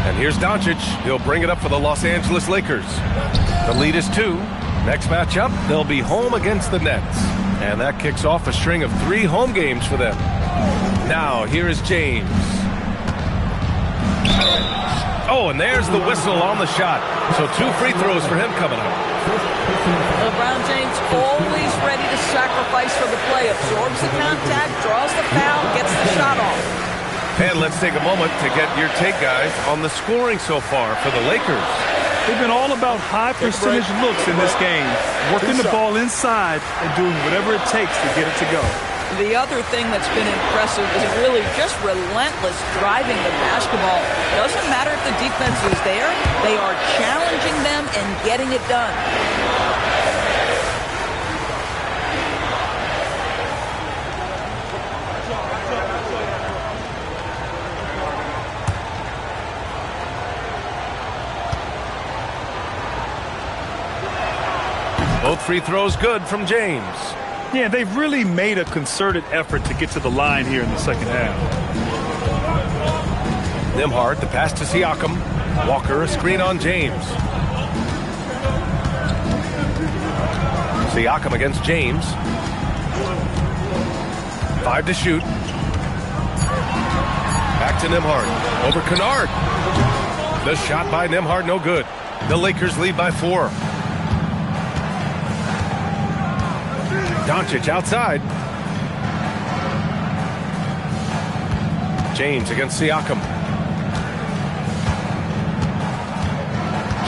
And here's Doncic. He'll bring it up for the Los Angeles Lakers. The lead is 2. Next matchup, they'll be home against the Nets. And that kicks off a string of 3 home games for them. Now, here is James. Oh, and there's the whistle on the shot. So 2 free throws for him coming up. LeBron James always ready to sacrifice for the play. Absorbs the contact, draws the foul, gets the shot off. And let's take a moment to get your take, guys, on the scoring so far for the Lakers. They've been all about high percentage looks in this game, working the ball inside and doing whatever it takes to get it to go. The other thing that's been impressive is really just relentless driving the basketball. Doesn't matter if the defense is there, they are challenging them and getting it done. Both free throws good from James. Yeah, they've really made a concerted effort to get to the line here in the second half. Nembhard, the pass to Siakam. Walker, a screen on James. Siakam against James. 5 to shoot. Back to Nembhard. Over Kunad. The shot by Nembhard, no good. The Lakers lead by 4. Doncic outside. James against Siakam.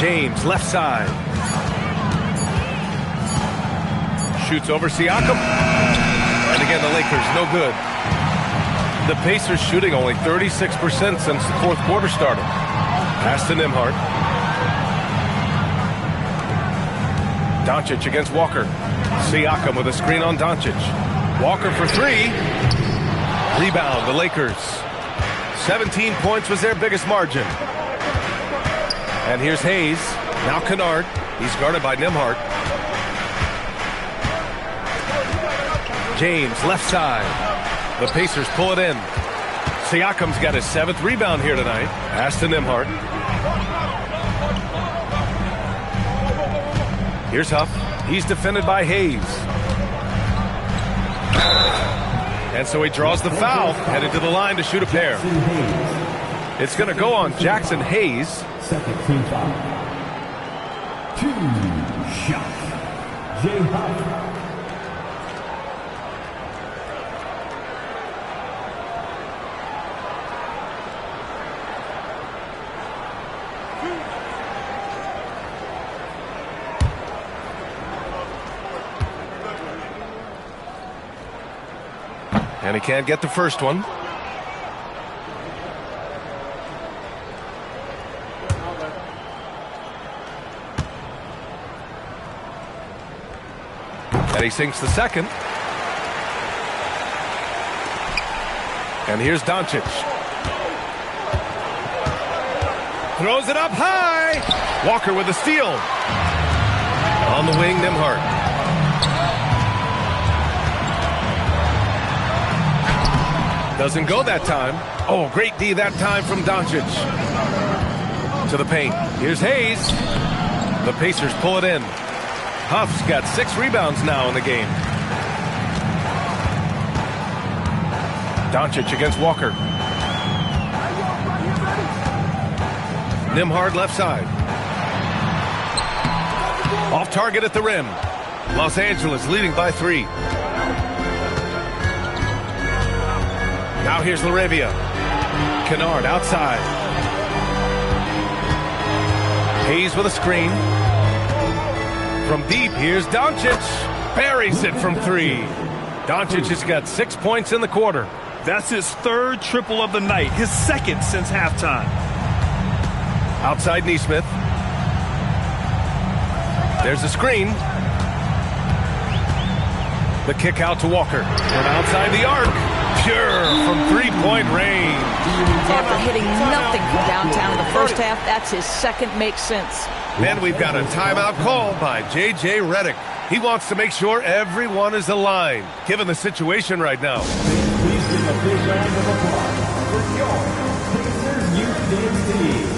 James left side. Shoots over Siakam. And again, the Lakers, no good. The Pacers shooting only 36% since the fourth quarter started. Pass to Nembhard. Doncic against Walker. Siakam with a screen on Doncic. Walker for 3. Rebound, the Lakers. 17 points was their biggest margin. And here's Hayes. Now Kunad. He's guarded by Nembhard. James, left side. The Pacers pull it in. Siakam's got his 7th rebound here tonight. Pass to Nembhard. Here's Huff. He's defended by Hayes. And so he draws the foul, headed to the line to shoot a pair. It's going to go on Jackson Hayes. Second team foul. 2 shots. Jay Huff. And he can't get the first one. And he sinks the second. And here's Doncic. Throws it up high. Walker with a steal. On the wing, Nembhard. Doesn't go that time. Oh, great D that time from Doncic. To the paint. Here's Hayes. The Pacers pull it in. Huff's got 6 rebounds now in the game. Doncic against Walker. Nembhard left side. Off target at the rim. Los Angeles leading by 3. Now here's LaRavia. Kunad outside. Hayes with a screen. From deep, here's Doncic. Buries it from 3. Doncic has got 6 points in the quarter. That's his 3rd triple of the night, his 2nd since halftime. Outside Nesmith. There's a screen. The kick out to Walker. From outside the arc. Pure from 3-point range. After hitting nothing from downtown in the first half, that's his 2nd make sense. And we've got a timeout called by J.J. Redick. He wants to make sure everyone is aligned, given the situation right now. Please give a big round of applause for your Pacers Youth Dance Team.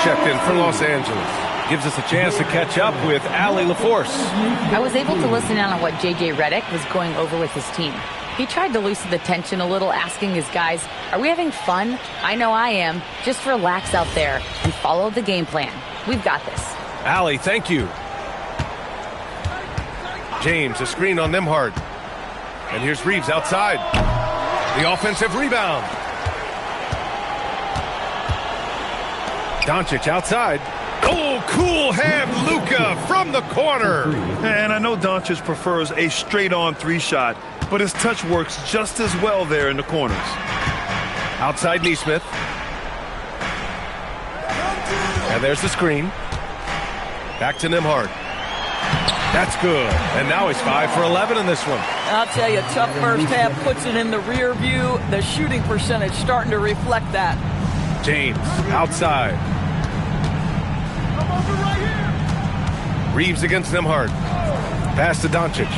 Checked in for Los Angeles. Gives us a chance to catch up with Allie LaForce. I was able to listen in on what J.J. Redick was going over with his team. He tried to loosen the tension a little, asking his guys, are we having fun? I know I am. Just relax out there and follow the game plan. We've got this. Allie, thank you. James, a screen on Nembhard. And here's Reeves outside. The offensive rebound. Doncic outside. Oh, cool hand, Luka from the corner. And I know Doncic prefers a straight-on 3-shot, but his touch works just as well there in the corners. Outside Nesmith. And there's the screen. Back to Nembhard. That's good. And now he's 5 for 11 in this one. I'll tell you, tough first half puts it in the rear view. The shooting percentage starting to reflect that. James outside. Reeves against Nembhard. Pass to Doncic.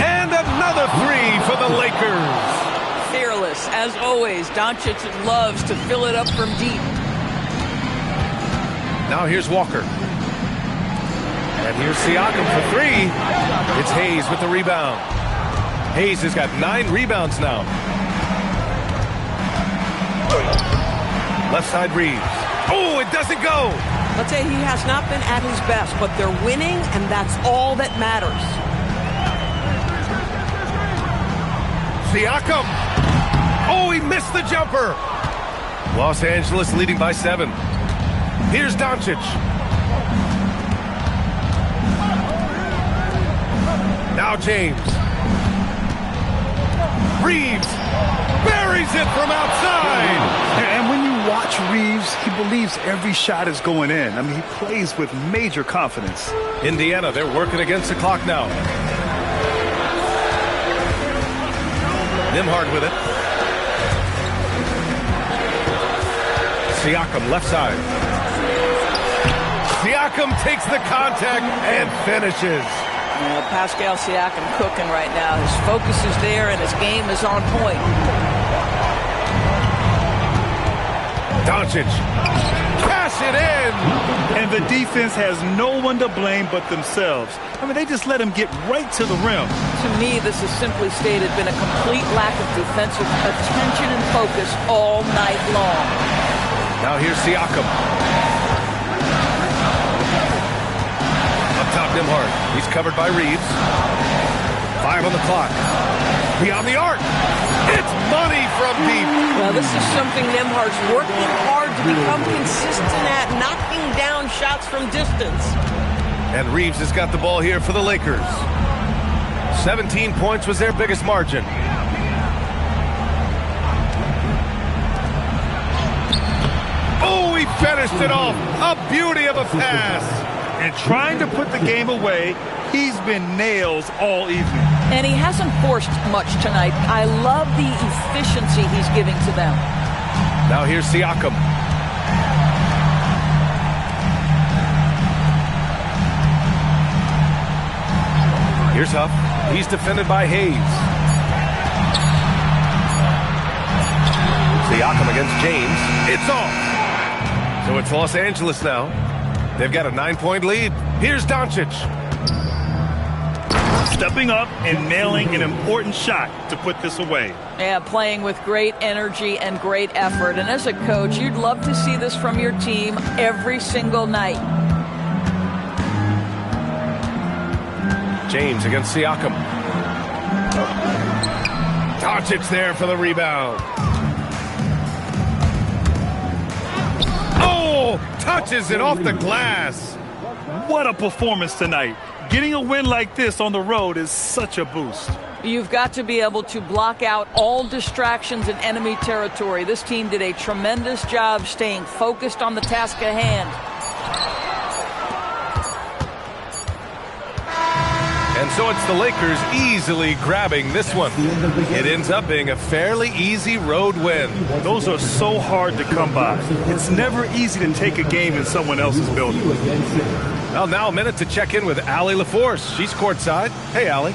And another 3 for the Lakers. Fearless, as always. Doncic loves to fill it up from deep. Now here's Walker. And here's Siakam for 3. It's Hayes with the rebound. Hayes has got 9 rebounds now. Left side Reeves. Oh, it doesn't go. Let's say he has not been at his best, but they're winning, and that's all that matters. Siakam. Oh, he missed the jumper. Los Angeles leading by 7. Here's Doncic. Now James. Reeves buries it from outside. And when you watch Reeves, he believes every shot is going in. I mean, he plays with major confidence. Indiana, they're working against the clock now. Nembhard with it. Siakam left side. Siakam Siakam takes the contact and finishes. Pascal Siakam cooking right now. His focus is there and his game is on point. Doncic, cash it in. And the defense has no one to blame but themselves. I mean, they just let him get right to the rim. To me, this has simply stated been a complete lack of defensive attention and focus all night long. Now here's Siakam. Up top, Nembhard. He's covered by Reeves. 5 on the clock. Beyond the arc. It's money from deep. Well, this is something Nembhard's working hard to become consistent at, knocking down shots from distance. And Reeves has got the ball here for the Lakers. 17 points was their biggest margin. Oh, he finished it off. A beauty of a pass. And trying to put the game away, he's been nails all evening. And he hasn't forced much tonight. I love the efficiency he's giving to them. Now here's Siakam. Here's Huff. He's defended by Hayes. Siakam against James. It's off. So it's Los Angeles now. They've got a 9-point lead. Here's Doncic. Stepping up and nailing an important shot to put this away. Yeah, playing with great energy and great effort. And as a coach, you'd love to see this from your team every single night. James against Siakam. Doncic there for the rebound. Oh, touches it off the glass. What a performance tonight. Getting a win like this on the road is such a boost. You've got to be able to block out all distractions in enemy territory. This team did a tremendous job staying focused on the task at hand. And so it's the Lakers easily grabbing this one. It ends up being a fairly easy road win. Those are so hard to come by. It's never easy to take a game in someone else's building. Well, now a minute to check in with Allie LaForce. She's courtside. Hey, Allie.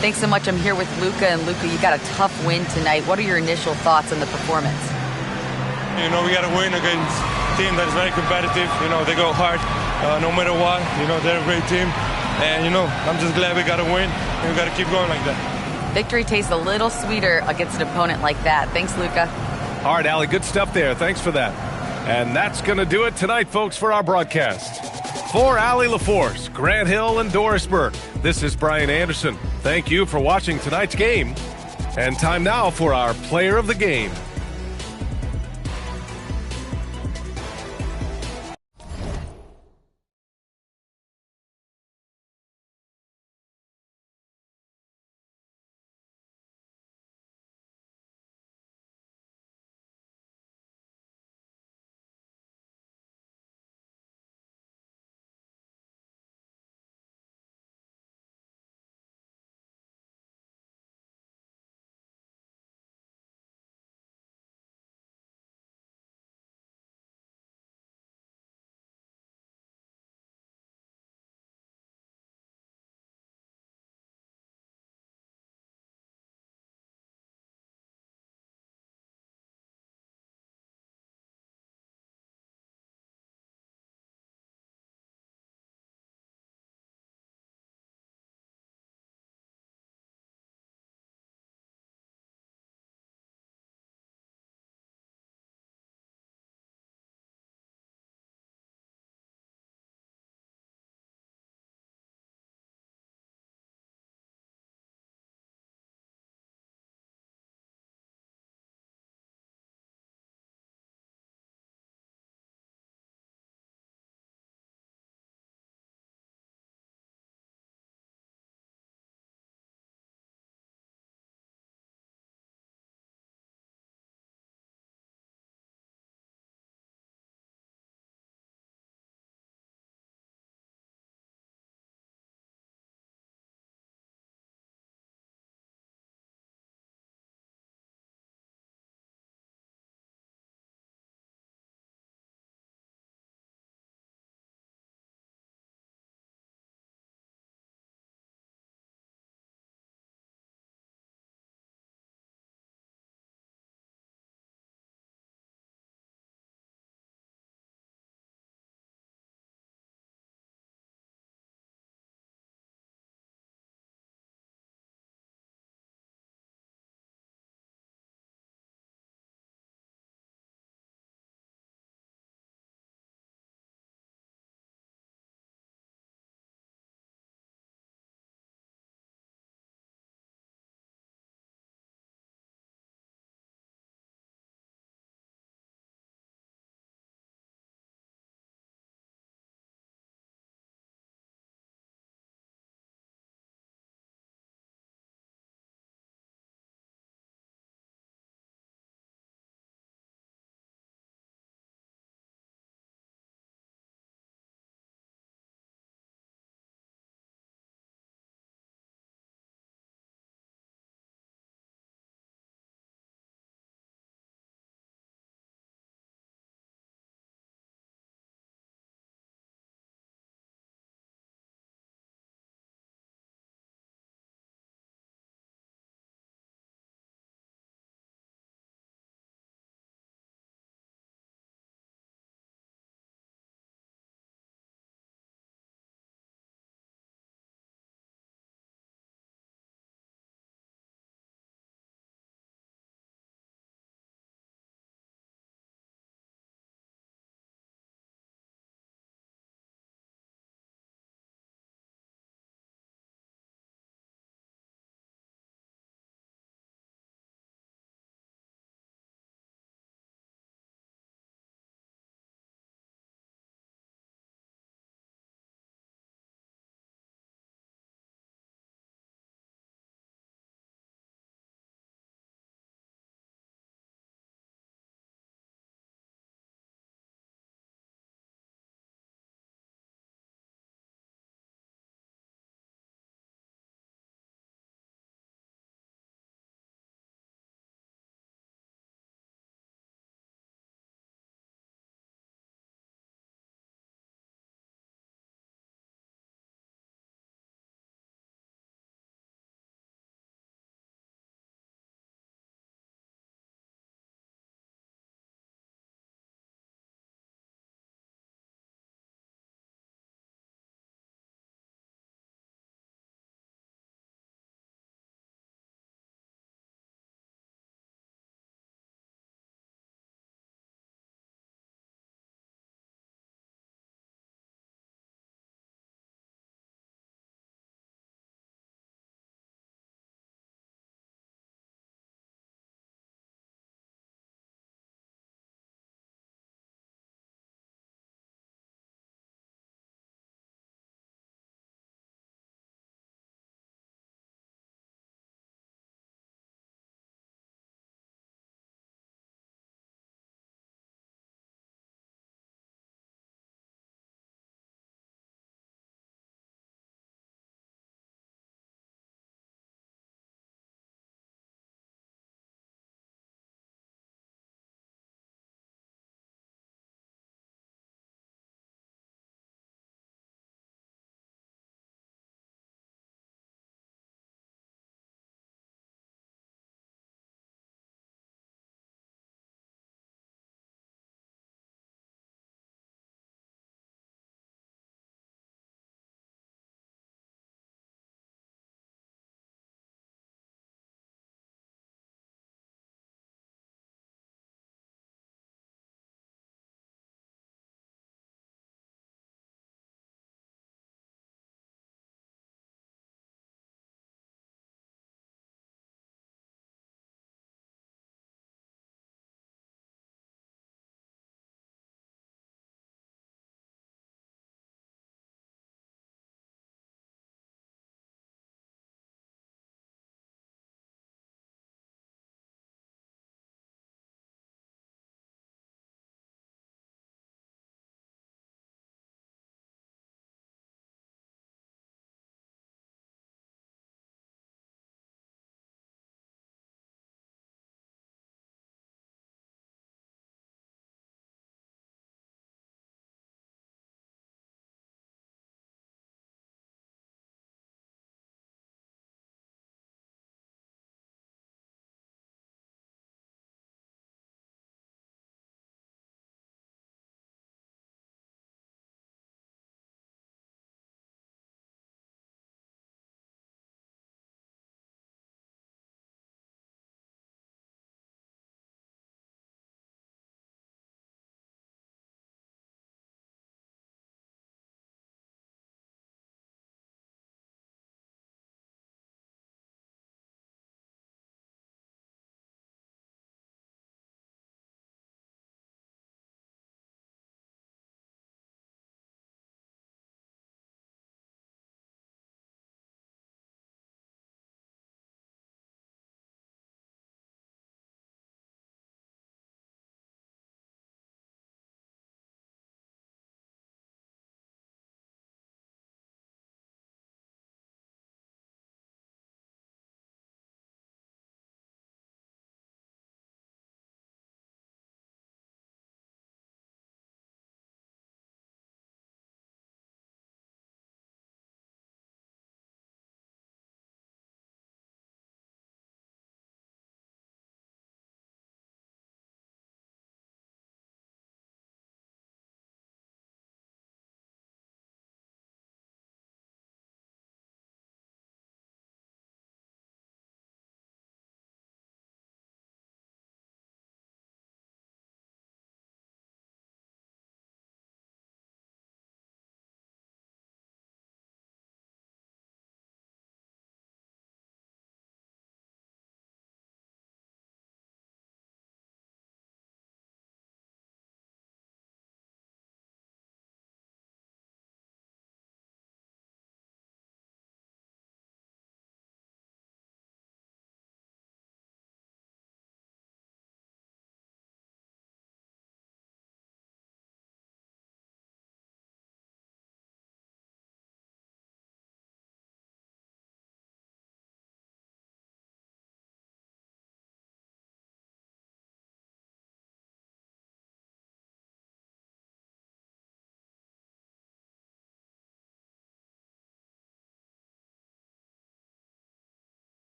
Thanks so much. I'm here with Luka. And Luka, you got a tough win tonight. What are your initial thoughts on the performance? You know, we got to win against a team that is very competitive. You know, they go hard no matter what. You know, they're a great team. And, you know, I'm just glad we got to win. And we got to keep going like that. Victory tastes a little sweeter against an opponent like that. Thanks, Luka. All right, Allie, good stuff there. Thanks for that. And that's going to do it tonight, folks, for our broadcast. For Allie LaForce, Grant Hill, and Doris Burke, this is Brian Anderson. Thank you for watching tonight's game. And time now for our Player of the Game.